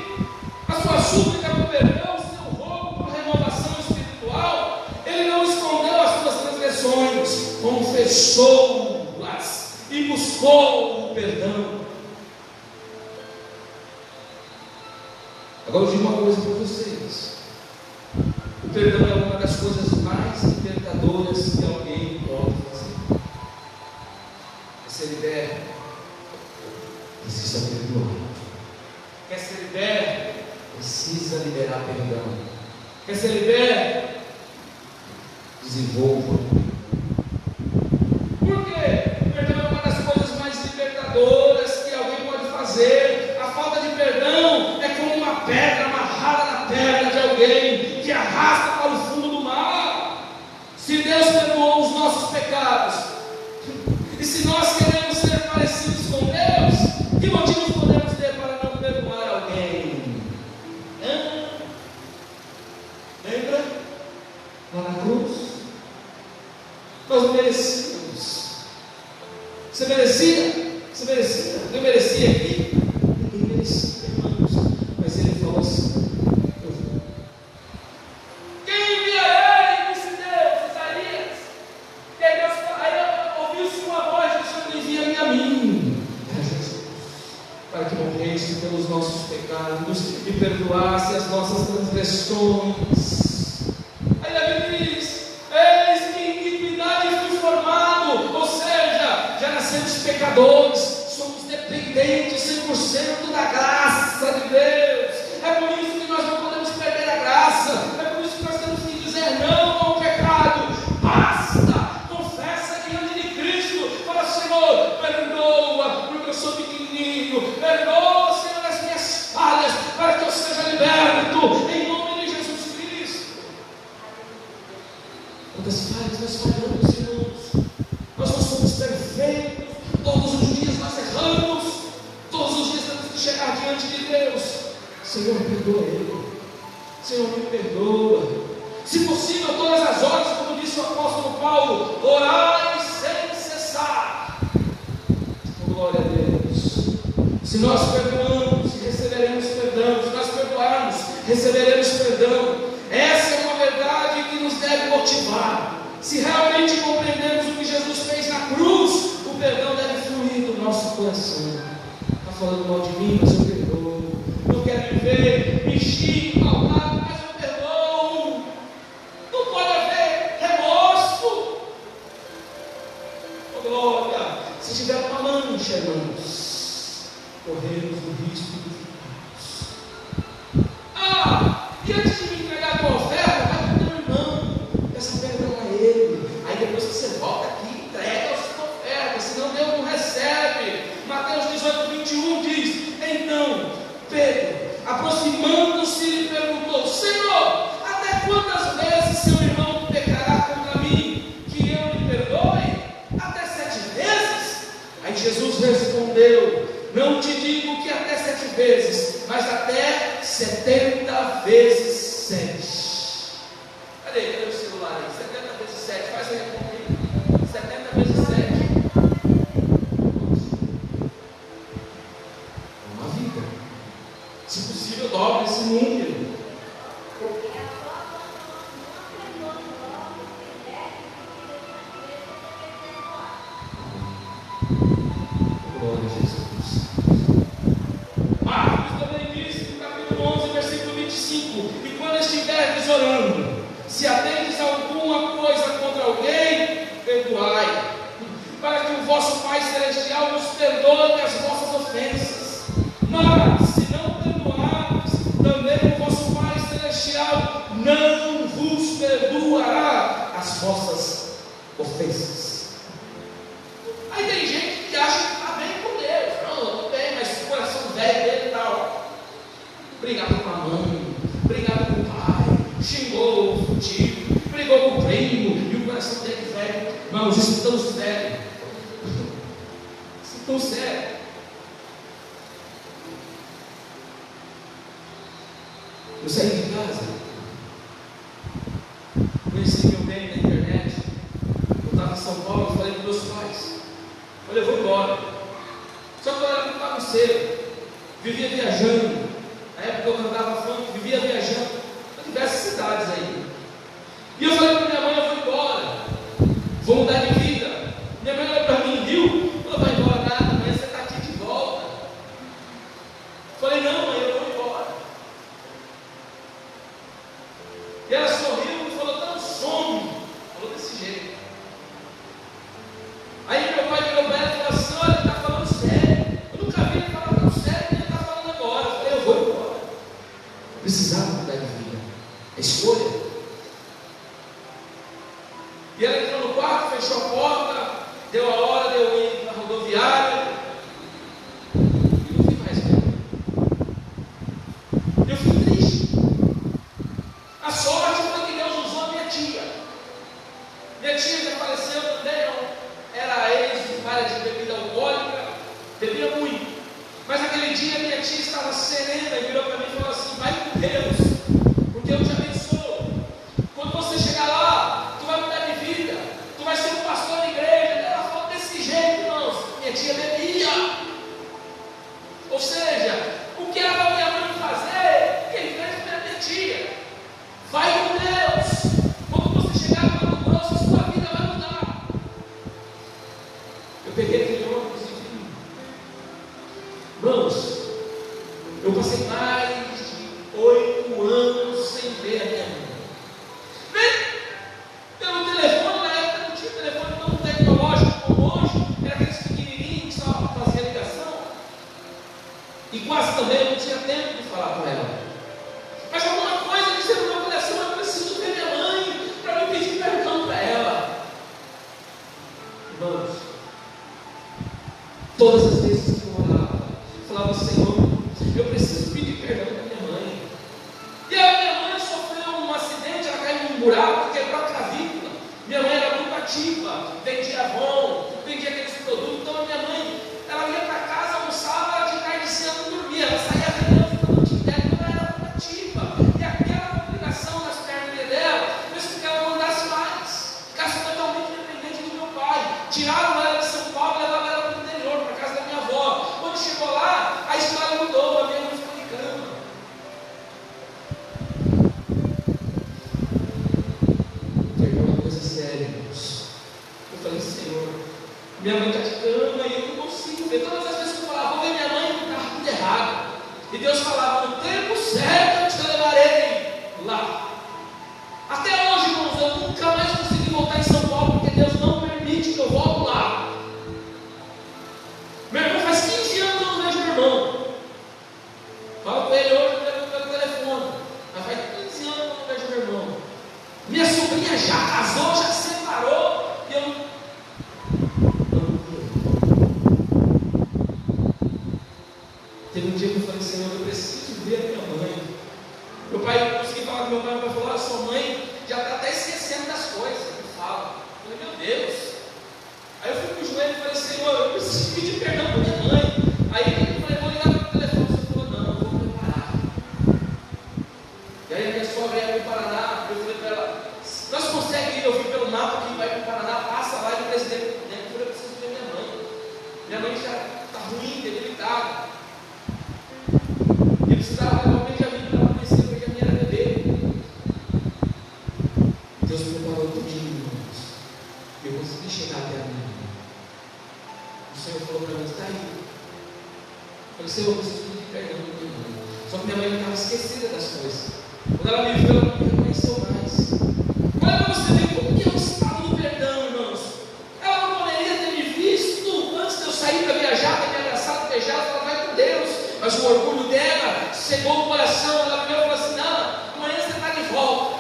a sua súplica por perdão, o seu rogo por renovação espiritual. Ele não escondeu as suas transgressões, confessou-as e buscou o perdão. Agora eu digo uma coisa para vocês: o perdão é uma das coisas mais libertadoras que alguém pode fazer. Quer ser liberto? Precisa perdoar. Quer ser liberto? Precisa liberar perdão. Quer ser liberto? Desenvolva. Por quê? Nós não merecíamos. Você merecia? Você merecia? Eu merecia aqui? Ninguém merecia, irmãos. Mas ele falou assim: eu vou. Quem envia ele? Disse Deus, Isaías. E aí ouviu-se uma voz do Senhor: envia-me a mim. Era Jesus, para que morresse pelos nossos pecados e perdoasse as nossas transgressões. Aí Davi diz: eis que em iniquidade fui formado, ou seja, já nascemos pecadores, somos dependentes 100% da graça de Deus. É por isso que nós não podemos perder a graça, é por isso que nós temos que dizer não ao pecado. Basta, confessa diante de Cristo, fala: Senhor, perdoa, porque eu sou pequenininho, perdoa, Senhor, as minhas falhas, para que eu seja liberto, em nome de Jesus Cristo. Quantas falhas nós falhamos, irmãos? Nós não somos perfeitos, todos os dias nós erramos, todos os dias temos que chegar diante de Deus. Senhor, perdoa ele, Senhor, me perdoa. Se possível, todas as horas, como disse o apóstolo Paulo, orai sem cessar. Glória a Deus. Se nós perdoamos, receberemos perdão. Se nós perdoarmos, receberemos perdão. Essa é uma verdade que nos deve motivar. Se realmente compreendemos o que Jesus fez na cruz, o perdão deve fluir do nosso coração. Está falando mal de mim, mas eu perdoo. Não quero me ver, me xingue, malvado, mas eu perdoo. Não pode haver remorso. Oh, glória. Se tiver uma mancha, irmãos, corremos o risco de ficarmos. E antes de me entregar a tua oferta, vai para o teu irmão, peça perdão a ele. Aí depois que você volta aqui, entrega a sua oferta, senão Deus não recebe. Mateus 18, 21 diz: então Pedro, aproximando-se, lhe perguntou: Senhor, até quantas vezes seu irmão pecará contra mim, que eu lhe perdoe? Até 7 vezes? Aí Jesus respondeu: não te digo que até 7 vezes, mas até 70 vezes 7. Cadê o celular aí? 70 vezes 7, faz aí a conta aí. 70 vezes 7. É uma vida. Se possível, dobre esse número. Glória a Jesus. Marcos também disse no capítulo 11, versículo 25: e quando estiveres orando, se atendes alguma coisa contra alguém, perdoai, para que o vosso Pai Celestial vos perdoe as vossas ofensas. Mas se não perdoardes, também o vosso Pai Celestial não vos perdoará as vossas ofensas. Aí tem gente que acha que está bem com Deus. Não, eu estou bem, mas o coração velho dele e tal. Brigado com a mãe, brigado com o pai, xingou o tio, brigou com o primo, e o coração dele velho. Irmãos, isso é tão sério. Isso é tão sério. Eu saí de casa, conheci meu bem na internet. Eu estava em São Paulo, eu falei com meus pais. Olha, eu vou embora. Só que eu era muito bagunceiro, vivia viajando. Na época eu cantava funk, vivia viajando para diversas cidades aí. E eu falei para minha mãe: eu vou embora, vou mudar de vida. Minha mãe olhou para mim e viu: não vai embora nada, amanhã você está aqui de volta. Eu falei: não, mãe, eu vou embora. E ela sorriu e falou: não, some. Falou desse jeito. Aí meu pai virou para ela e falou assim: olha, ele está falando sério. Eu nunca vi ele falar tão sério que ele está falando agora. Eu falei: eu vou embora. Eu precisava mudar de vida. É escolha. E ela entrou no quarto, fechou a Irmãos, todas as vezes que eu orava, eu falava: Senhor, eu preciso pedir perdão para minha mãe. E a minha mãe sofreu um acidente, ela caiu num buraco, quebrou a clavícula. Minha mãe era muito ativa, vendia Avon, vendia aqueles produtos. Então a minha mãe, ela ia para casa, almoçava, de tarde cedo não dormia, ela saía vendendo para noite inteira, então ela era muito ativa. E aquela complicação nas pernas dela fez com que ela não andasse mais, ficasse totalmente dependente do meu pai. Tiraram ela de São Paulo, levaram ela para o interior, para a casa da minha avó. Quando chegou lá, a história mudou, a minha mãe ficou de cama. Perdão é uma coisa séria, irmãos. Eu falei: Senhor, minha mãe está de cama e eu não consigo ver. Todas as vezes que eu falava: vou ver minha mãe, estava tudo errado. E Deus falava: no tempo certo eu te levarei lá. Até hoje, irmãos, eu nunca mais consegui voltar em São Paulo, porque Deus não permite que eu volte lá. Meu irmão, faz 15 anos que eu não vejo meu irmão. Falo com ele hoje pelo telefone, mas faz 15 anos que eu não vejo meu irmão. Minha sobrinha já casou, já se separou, e eu não. Teve um dia que eu falei: Senhor, eu preciso ver a minha mãe. Meu pai, eu consegui falar com meu pai, meu pai falou: a sua mãe já está até esquecendo das coisas que fala. Eu falei: meu Deus. Aí eu fui para o joelho e falei: Senhor, eu preciso pedir perdão para minha mãe. Aí eu falei: vou ligar para o telefone. Você falou: não, eu vou preparar. E aí a minha sogra ia para o Paraná. Eu falei para ela: nós conseguimos ir? Eu vi pelo mapa que vai para o Paraná, passa lá e o presidente. Eu preciso ver minha mãe. Minha mãe já está ruim, debilitada. Eu precisava realmente já vir para ela conhecer, porque a minha era bebê. Deus preparou tudinho, irmãos. E eu consegui chegar até a minha mãe. O Senhor falou para mim: está aí. Eu falei: Senhor, eu preciso pedir perdão para minha mãe. Só que minha mãe estava esquecida das coisas. Quando ela me viu, ela não me reconheceu mais. Olha para você ver como que é o estado do perdão, irmãos. Ela não poderia ter me visto antes de eu sair para viajar, ter me abraçado, beijado, ela vai com Deus. Mas o orgulho dela cegou o coração. Ela virou e falou assim: não, amanhã você está de volta.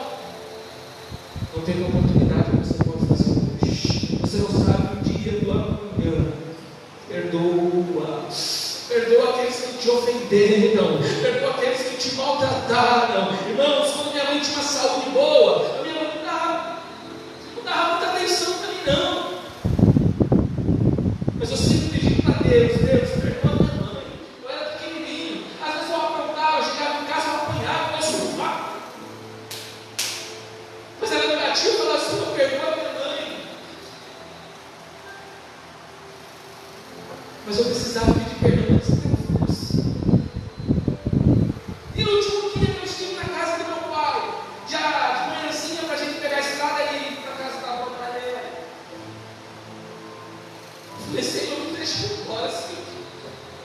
Não teve oportunidade que você pode fazer hoje. Você não sabe o dia do amanhã. Perdoa. Perdoa aqueles que te ofenderam. Perdoa aqueles que te maltrataram. Irmãos, quando minha mãe tinha uma saúde boa, a minha mãe não dava muita atenção para mim, não. Mas eu sempre pedi para Deus: Deus, perdoa minha mãe. Eu era pequenininho. Às vezes eu aprontava, eu chegava em casa, eu apanhava, eu surfava. Mas ela me batia e falava: Senhor, perdoa minha mãe. Mas eu precisava pedir perdão antes que ela fosse. E no último dia que eu estive na casa do meu pai, já de manhãzinha, para a gente pegar a estrada e ir para a casa da avó para ela. Eu falei: Senhor, me deixa ir embora, Senhor.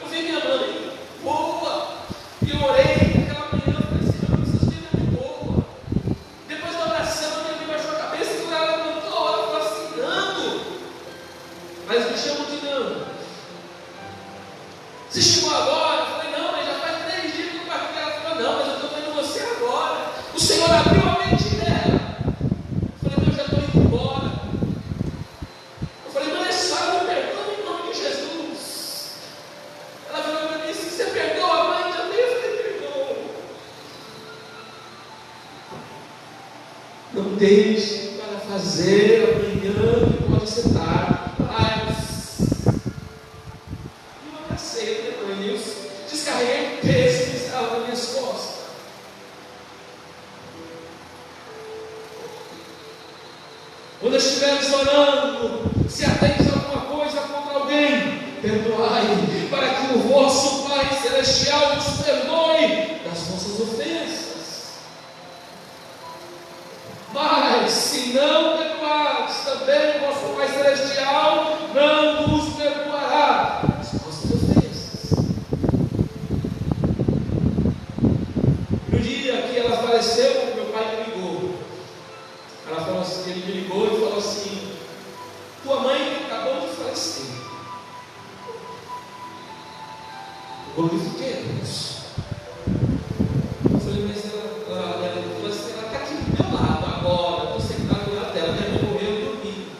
Eu vi minha mãe boa, e eu orei naquela manhã. Eu falei: Senhor, eu preciso ver minha mãe boa. Depois da oração, minha mãe baixou a cabeça e quando ela levantou, ela falou assim: Nando. Mas me chamam de Nando. Você chegou agora? Eu falei: não, mas já faz 3 dias que eu estou aqui. Ela falou: não, mas eu estou vendo você agora. O Senhor abriu a mente dela. Eu falei: eu já estou indo embora. Eu falei: mas é só, me perdoa em nome de Jesus. Ela falou para mim assim: você perdoa a mãe também? Eu falei: perdoa. Não deixe para fazer amanhã, que pode ser tarde. Descarreguei o peso que estava nas minhas costas. Quando estiveres orando, se atendes a alguma coisa contra alguém, perdoai, para que o vosso Pai Celestial nos perdoe das vossas ofensas. Mas, se não perdoares, também o vosso Pai Celestial não nos perdoará das vossas ofensas. No dia que ela faleceu, meu pai me ligou. Ela falou assim, ele me ligou e falou assim: tua mãe acabou de falecer. Eu glorifiquei a Deus. Eu falei: mas ela está aqui do meu lado agora. Eu estou sentado do lado dela. Minha mãe morreu dormindo.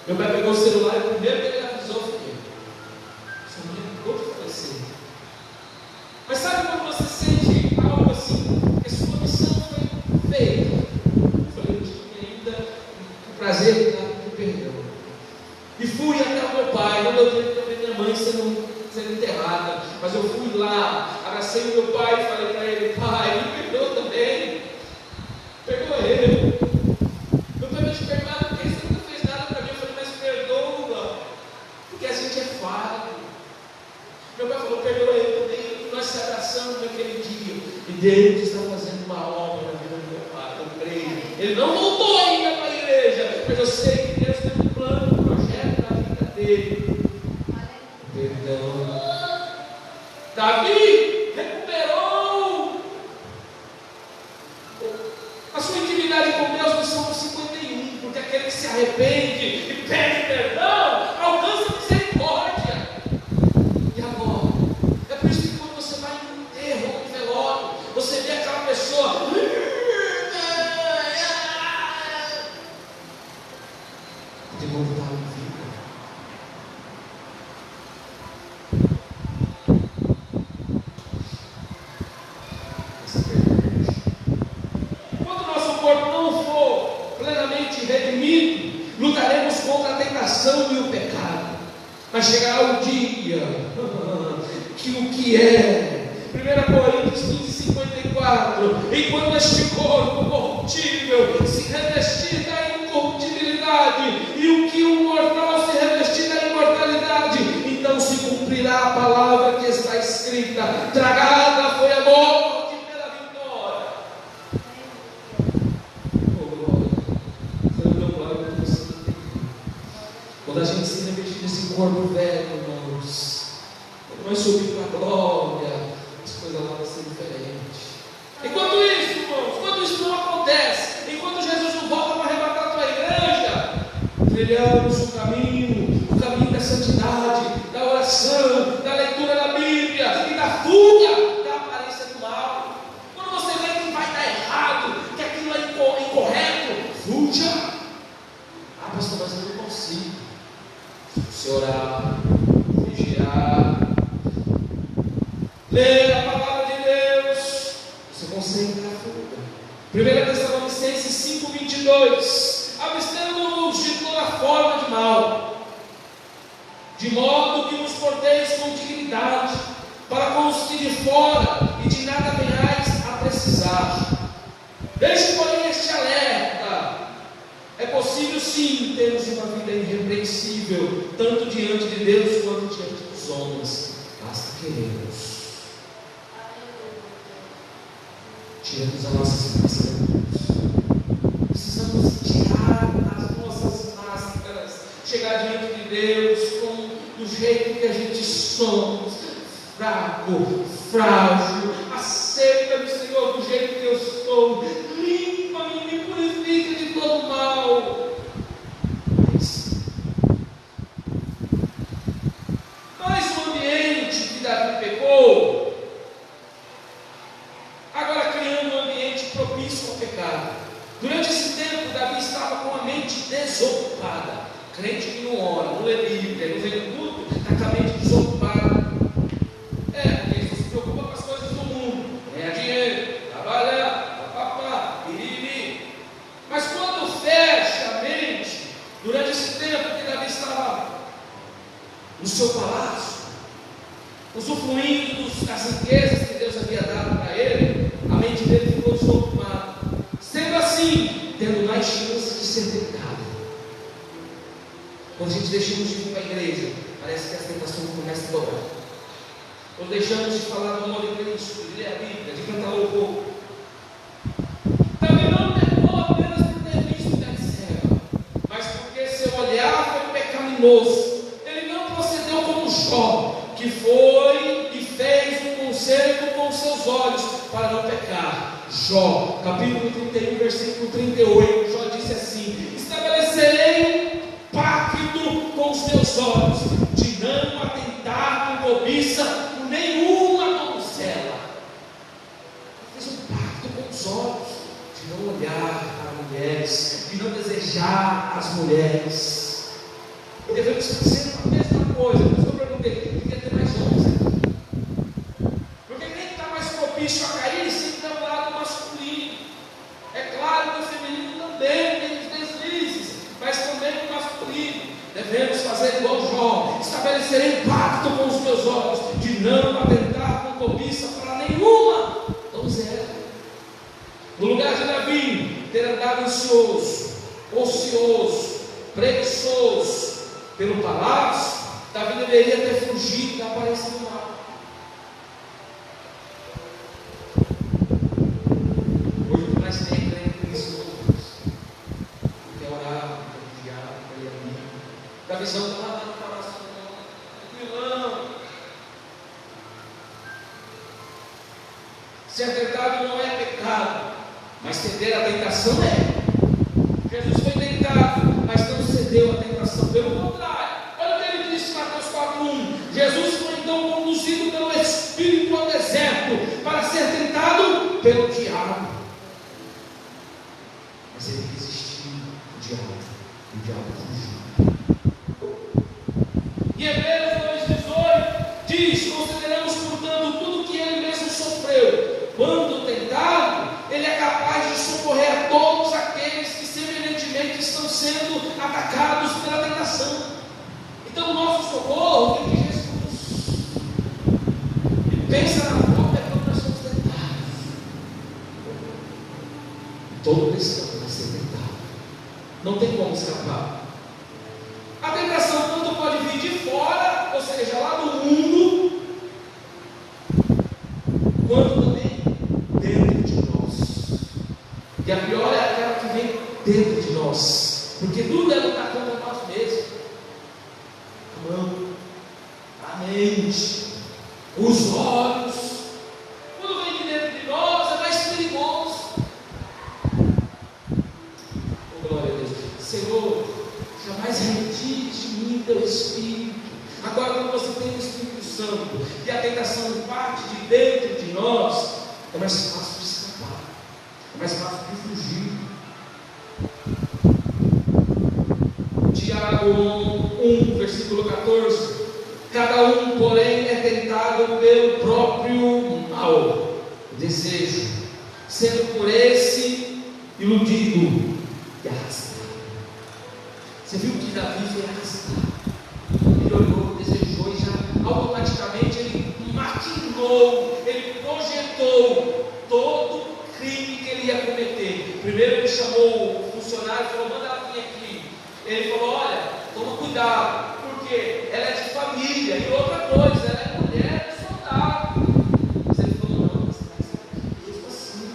Meu pai pegou o celular e o primeiro que ele avisou foi eu. Sua mãe acabou de falecer. Mas sabe quando você sente algo assim? Que a sua missão foi feita. Eu falei, eu tive ainda o prazer de dar o perdão. E fui até o meu pai, não deu tempo de ver minha mãe sendo enterrada. Mas eu fui lá, abracei o meu pai e falei para ele, pai, me perdoa também. Perdoa ele. Meu pai vai te perdoar porque você nunca fez nada para mim. Eu falei, mas perdoa. Porque a gente é falho. Meu pai falou, perdoa ele também. Nós se abraçamos naquele dia. E Deus está fazendo uma obra na vida do meu pai. Eu creio. Ele não voltou ainda para a igreja. Mas eu sei que Deus tem um plano, um projeto na vida dele. Perdão. Davi recuperou a sua intimidade com Deus no Salmo 51, porque aquele que se arrepende e pede perdão, alcança misericórdia. E agora? É por isso que quando você vai em um enterro ou um velório, você vê aquela pessoa de voltar à vida. Enquanto nosso corpo não for plenamente redimido, lutaremos contra a tentação e o pecado. Mas chegará o dia que o que é 1 Coríntios 15:54, enquanto este corpo corruptível se revestir da incorruptibilidade e o que o mortal se revestir da imortalidade, então se cumprirá a palavra que está escrita: tragada foi a morte pela vitória. Oh glória, foi meu glória que você tem. Quando a gente se revestir desse corpo velho, irmãos, quando nós subir para a glória, as coisas lá vão ser diferentes. Enquanto isso, irmãos, quando isso não acontece, enquanto Jesus não volta para arrebatar a tua igreja, trilhamos o caminho da santidade, da oração, da leitura da Bíblia e da fuga da aparência do mal. Quando você vê que vai dar errado, que aquilo é incorreto, fuja. Ah, pastor, mas eu não consigo. Se orar, vigiar, ler a palavra de Deus, você consegue dar fuga. 1 Tessalonicenses 5:22, abstendo-nos de toda forma de mal, de modo que nos porteis com dignidade, para com os que de fora e de nada venhais a precisar. Deixe, porém, este alerta: é possível sim termos uma vida irrepreensível, tanto diante de Deus quanto diante dos homens, basta querermos. Tiramos as nossas máscaras. Precisamos tirar as nossas máscaras, chegar diante de Deus do jeito que a gente somos, fraco, frágil. Aceita-me, Senhor, do jeito que eu sou. Limpa-me, me purifica de todo mal. Mas o ambiente que Davi pecou, agora criando um ambiente propício ao pecado. Durante esse tempo, Davi estava com a mente desocupada. Crente que não ora, não lê Bíblia, não vem no culto, está com a mente desocupada. Porque se preocupa com as coisas do mundo, ganhar dinheiro, trabalhar, papapá, piriri. Mas quando fecha a mente, durante esse tempo que Davi estava no seu palácio, usufruindo das riquezas que Deus havia dado para ele, a mente dele ficou desocupada. Sendo assim, tendo mais chance de ser tentado. Quando a gente deixamos de vir para a igreja, parece que as tentações começam a dobrar. Quando deixamos de falar do amor de Cristo, de ler a Bíblia, de cantar louvor, também não pecou apenas por ter visto Betseba, mas porque seu olhar foi pecaminoso. Ele não procedeu como Jó, que foi e fez um concerto com seus olhos para não pecar. Jó, capítulo 31, versículo 38, Jó disse assim: estabelecerei um pacto com os meus olhos, de não atentar com cobiça por nenhuma donzela. Ele fez um pacto com os olhos, de não olhar para mulheres, de não desejar as mulheres. devemos fazer a mesma coisa. Por isso eu perguntei, devia ter mais homens aqui. Porque quem está mais propício a cair sempre é o lado masculino. É claro que o feminino também tem os deslizes, mas também o masculino. Devemos fazer igual Jó, estabelecer pacto com os meus olhos, de não atentar com cobiça para nenhuma donzela. No lugar de Davi ter andado ansioso, ocioso, preguiçoso pelo palácio, Davi deveria ter fugido da aparência do mal. Hoje o que mais tem é preguiçoso, quer orar, quer vigiar, quer ler a Bíblia. Davi não está lá no palácio, tranquilão. Ser tentado não é pecado, mas ceder à tentação é. Jesus foi tentado, mas não cedeu à tentação, pelo contrário. Olha o que ele disse em Mateus 4:1. Jesus foi então conduzido pelo Espírito ao deserto para ser tentado pelo diabo. Mas ele resistiu ao diabo, e o diabo fugiu. E Hebreus 2:18 diz: consideramos, portanto, tudo que ele mesmo sofreu. Quando tentado, ele é capaz de socorrer a todos aqueles que semelhantemente estão sendo atacados pela tentação. Então o nosso socorro vem de Jesus. E pensa na forma quando nós somos tentados. Todo cristão vai ser tentado. Não tem como escapar. A tentação tanto pode vir de fora, ou seja, lá do mundo, quanto também dentro de nós. E a pior é aquela que vem dentro de nós, porque tudo é lutar contra nós mesmos. A mão, a mente, os olhos. Quando vem de dentro de nós é mais perigoso. Oh, glória a Deus. Senhor, jamais retire de mim teu Espírito. Agora, quando você tem o Espírito Santo e a tentação parte de dentro de nós, é mais fácil de escapar, é mais fácil de fugir. Tiago 1, versículo 14: cada um, porém, é tentado pelo próprio mal, desejo, sendo por esse iludido e arrastado. Você viu que Davi foi arrastado? Ele olhou, desejou e já automaticamente ele maquinou, ele projetou todo o crime que ele ia cometer. Primeiro ele chamou o funcionário e falou: manda ela vir aqui. Ele falou: olha, toma cuidado, porque ela é de família. E outra coisa, ela é mulher de soldado. Mas ele falou: não, mas mesmo assim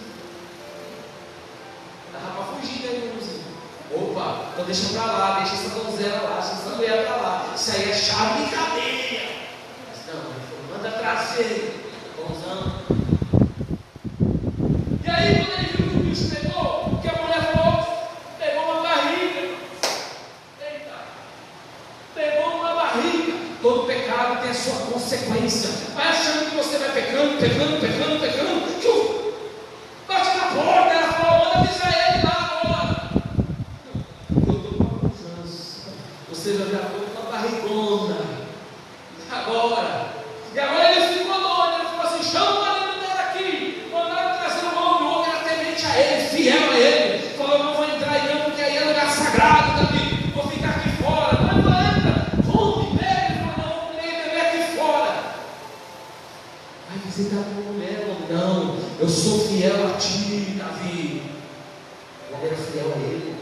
dava para fugir, né, irmãozinho? Opa, então deixa pra lá, deixa essa donzela lá, deixa essa mulher pra lá. Isso aí é chave de cadeia. Mas não, ele falou: manda trazer, bonzão. E aí, quando ele viu que o bicho pegou, que a mulher falou, pegou uma barriga. Eita, pegou uma barriga. Todo pecado tem a sua consequência. Vai achando que você vai pecando, bate na porta. Ela falou: manda avisar ele lá agora. Eu estou com uma confiança. Você já estou com uma barrigona. Agora. E agora ele ficou doido. Ele falou assim: chama o marido dela aqui. Mandaram trazer o homem era temente a ele, fiel a ele. Falou: não vou entrar aí não, porque aí é lugar sagrado, Davi. Vou ficar aqui fora. Mas não entra. Come, bebe. Ele falou: não, vou comer e beber aqui fora. Vai visitar a minha mulher? Não, eu sou fiel a ti, Davi. Ela era fiel a ele.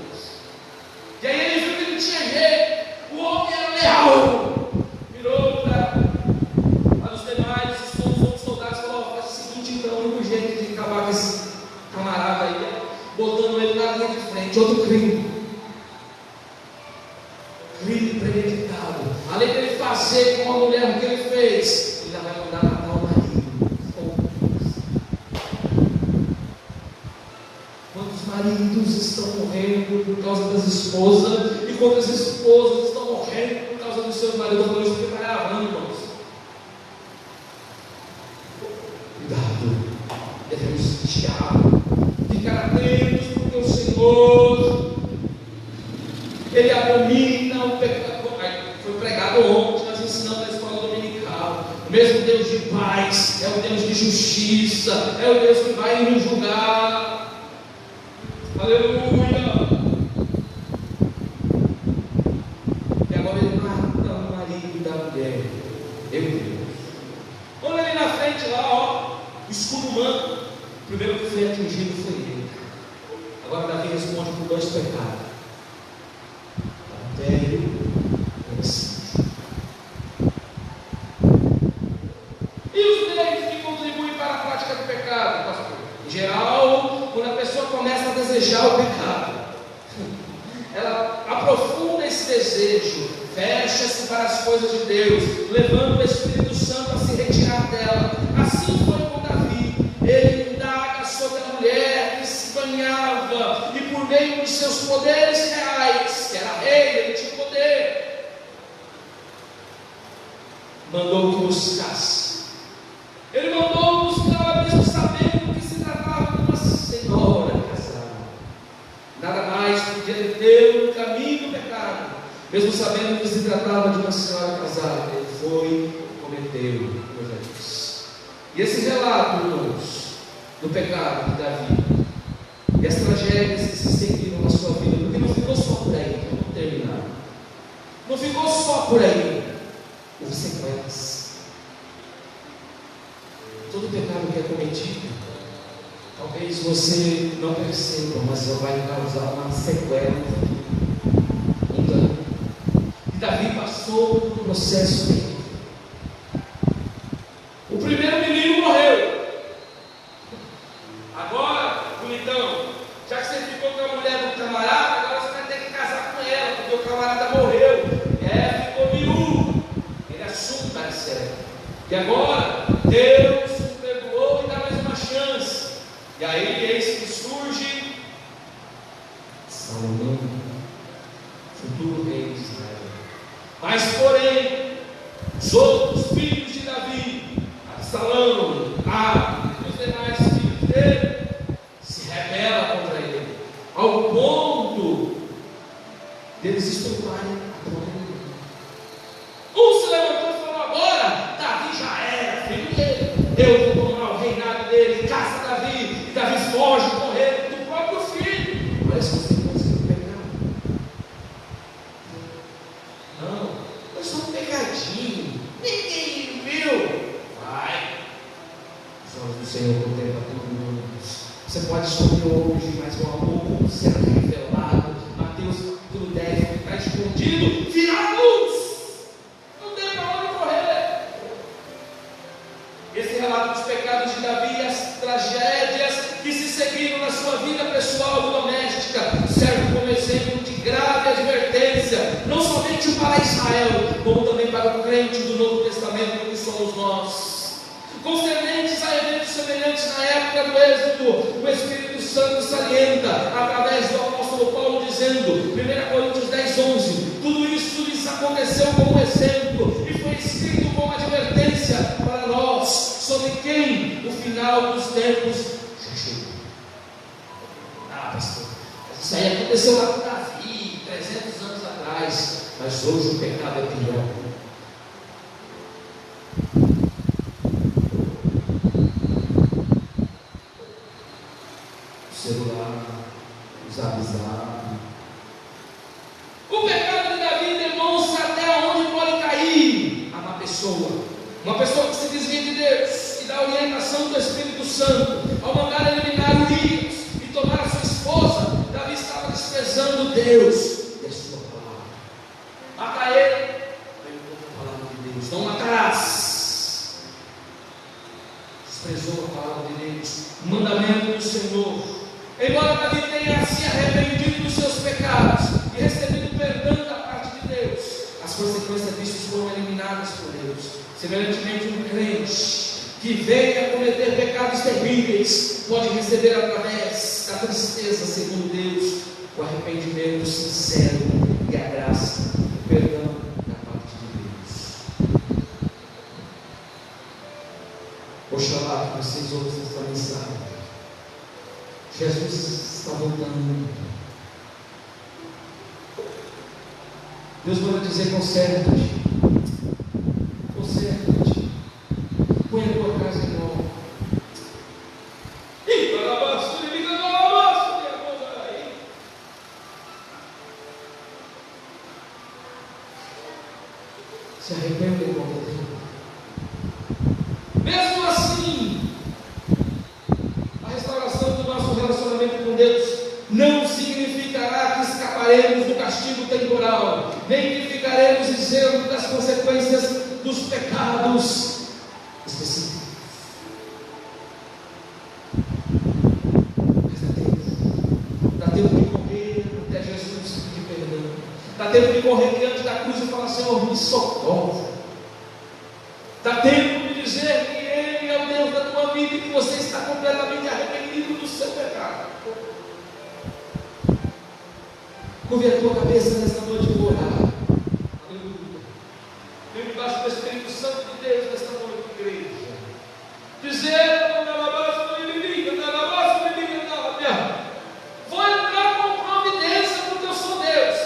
E aí ele viu que não tinha jeito. O homem era leal. Virou para os demais, os outros soldados, e falou: faz o seguinte, então, o único jeito de acabar com esse camarada aí é botando ele na linha de frente. Outro crime premeditado. Além de ele fazer com a mulher o que ele fez, ele ainda vai mandar matar o marido. Quantos maridos estão morrendo por causa das esposas, e quantas esposas estão morrendo por causa dos seus maridos? Eu falei isso porque está gravando, irmãos. Cuidado, devemos vigiar, ficar atentos, porque o Senhor, Ele abomina o pecado. pregado ontem, nós ensinamos na escola dominical. O mesmo Deus de paz é o Deus de justiça, é o Deus que vai nos julgar. Aleluia! E agora ele mata o marido da mulher. Meu Deus! Olha ali na frente lá, ó, o escudo humano. O primeiro que foi atingido foi ele. Agora Davi responde por 2 pecados: adultério e homicídio. E os meios que contribuem para a prática do pecado, pastor? Em geral, quando a pessoa começa a desejar o pecado, ela aprofunda esse desejo, fecha-se para as coisas de Deus, levando o Espírito Santo a se retirar dela. Assim foi com Davi. Ele indaga sobre a mulher que se banhava, e por meio de seus poderes reais, que era rei, ele tinha poder, mandou que buscasse. Ele mandou buscar, mesmo sabendo que se tratava de uma senhora casada. Nada mais podia deter no caminho do pecado, mesmo sabendo que se tratava de uma senhora casada. Ele foi e cometeu, como eu já disse. E esse relato, irmãos, do pecado de Davi, e as tragédias que se seguiram na sua vida, porque não ficou só por aí, que eu vou terminar. Não ficou só por aí, houve sequelas. Todo pecado que é cometido, talvez você não perceba, mas vai causar uma sequela, um dano. E Davi passou por um processo terrível. O primeiro menino morreu. Agora, bonitão, já que você ficou com a mulher do camarada, agora você vai ter que casar com ela, porque o camarada morreu. Ficou viúvo. Ele assume o sério. E agora, Deus o perdoou e dá mais uma chance. E aí, eis que surge Salomão, futuro rei de Israel. Mas, porém, os outros filhos de Davi, Absalão, e os demais filhos dele, se rebelam contra ele, ao ponto deles estruparem a própria igreja. Um se levantou e falou: agora Davi já era filho dele, eu vou tomar o reinado dele, caça Davi, e Davi foge com ele do próprio filho. Olha as consequências do pecado. Não, foi só um pecadinho, ninguém viu. Vai, os olhos do Senhor contemplam todo mundo. Você pode esconder hoje, mas o amor será revelado. Mateus capítulo 10 está escondido, virá a luz. Não tem para onde correr. Esse relato dos pecados de Davi e as tragédias que se seguiram na sua vida pessoal e doméstica serve como exemplo de grave advertência, não somente para Israel, como também para o crente do Novo Testamento, que somos nós. Concernentes a eventos semelhantes na época do Êxodo, o Espírito Santo salienta, através do apóstolo Paulo, dizendo, 1 Coríntios 10:11, tudo isso lhes aconteceu como exemplo, e foi escrito como advertência para nós, sobre quem o final dos tempos já chegou. Pastor, isso aí aconteceu lá com Davi, 300 anos atrás, mas hoje o pecado é pior. Celular, os WhatsApp. O pecado de Davi demonstra até onde pode cair a uma pessoa que se desvia de Deus e da orientação do Espírito Santo. Ao mandar eliminar Urias e tomar a sua esposa, Davi estava desprezando Deus e a sua palavra. Mata ele, perguntou a palavra de Deus: não matarás. Desprezou a palavra de Deus, o mandamento do Senhor. Embora Davi tenha se arrependido dos seus pecados e recebido perdão da parte de Deus, as consequências disso foram eliminadas por Deus. Semelhantemente, um crente que venha a cometer pecados terríveis pode receber através da tristeza, segundo Deus, o arrependimento sincero e a graça, o perdão da parte de Deus. Oxalá que vocês ouçam esta mensagem. Jesus está voltando. Deus manda dizer: conserta-te, conserta-te, põe a tua casa em ordem. Se arrependa e volta a Deus. Mesmo assim, a restauração do nosso relacionamento com Deus não significará que escaparemos do castigo temporal, nem que ficaremos isentos das consequências dos pecados específicos. Mas dá tempo de correr até Jesus pedir perdão, dá tempo de correr diante da cruz e falar: Senhor, me socorre. Dá tempo de dizer que Ele é o Deus da tua vida e que você está completamente arrependido do seu pecado. Curve a tua cabeça nesta noite e vou orar. Aleluia. Vem debaixo do Espírito Santo de Deus nesta noite, igreja. Dizer: vou entrar com providência porque eu sou Deus.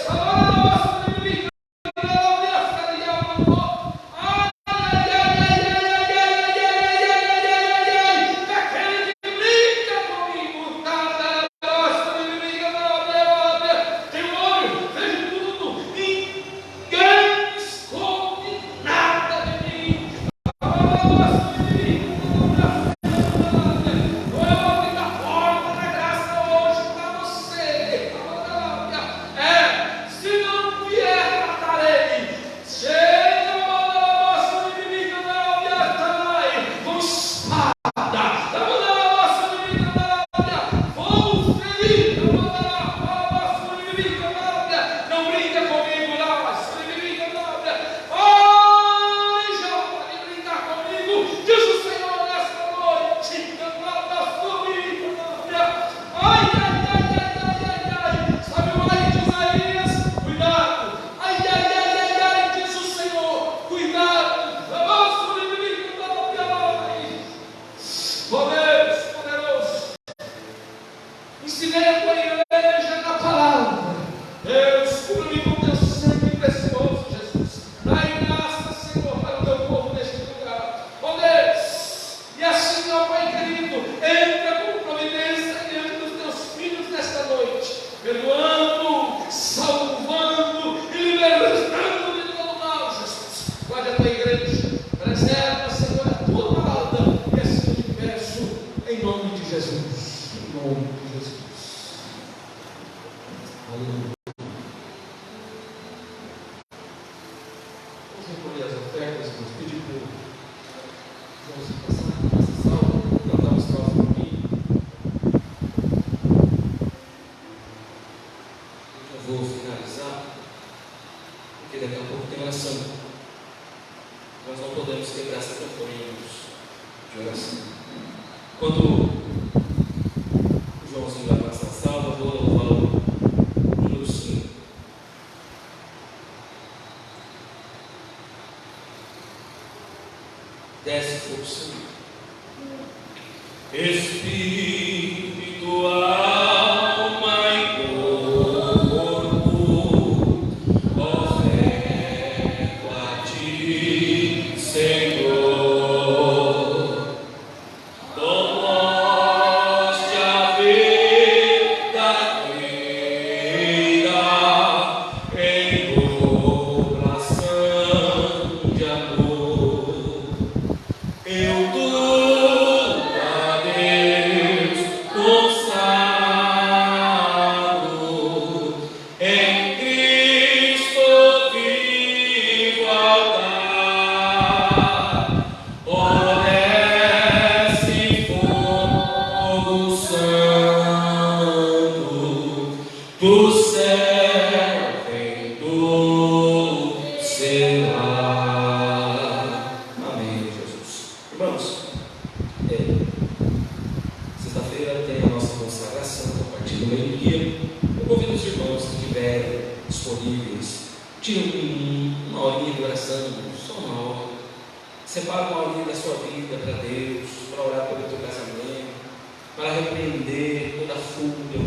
Para repreender toda fúria,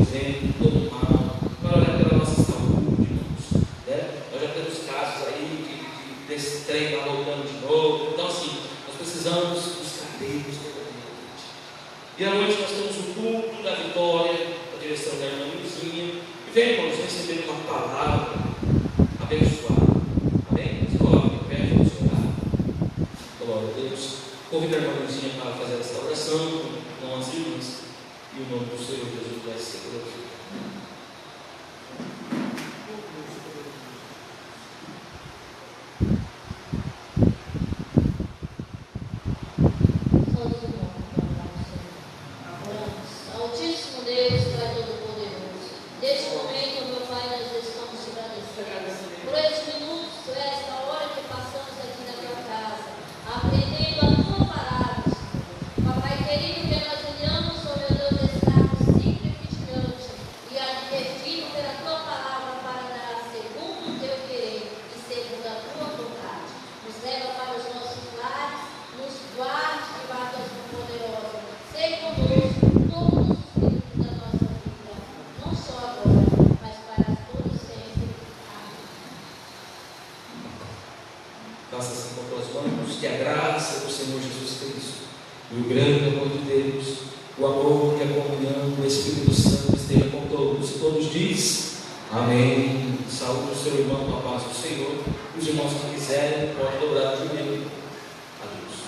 todo mal, para orar pela nossa saúde, irmãos. Nós já temos esse trem está voltando de novo. Então, assim, nós precisamos buscar Deus toda noite. E à noite nós temos o culto da vitória, a direção da irmã Luizinha. E vem, irmãos, receber uma palavra abençoada. Amém? Se coloque em pé, vamos orar. Glória a Deus. Convido a irmã Luizinha para fazer esta oração com as irmãs. E o nome do Senhor Jesus vai ser glorificado. Altíssimo Deus, Pai Todo-Poderoso, neste momento, meu Pai, nós estamos te agradecendo por estes minutos, por esta hora que passamos aqui na tua casa, aprendendo a tua palavra, Senhor. Papai querido, que nós venhamos, oh meu Deus, estarmos sempre vigilantes e advertidos pela tua palavra para dar segundo o teu querer e segundo a tua vontade. Nos leva para os nossos lares, nos guarde debaixo das mãos poderosas. Sei conosco todos os minutos da nossa vida, não só agora, mas para todo sempre. Amém. Faça assim com tuas mãos, que a graça do Senhor Jesus Cristo, e o grande amor de Deus, o amor e a comunhão do Espírito Santo esteja com todos. E todos diz amém. Saúde o seu irmão com a paz do Senhor. Os irmãos que quiserem podem dobrar o joelho. Adeus.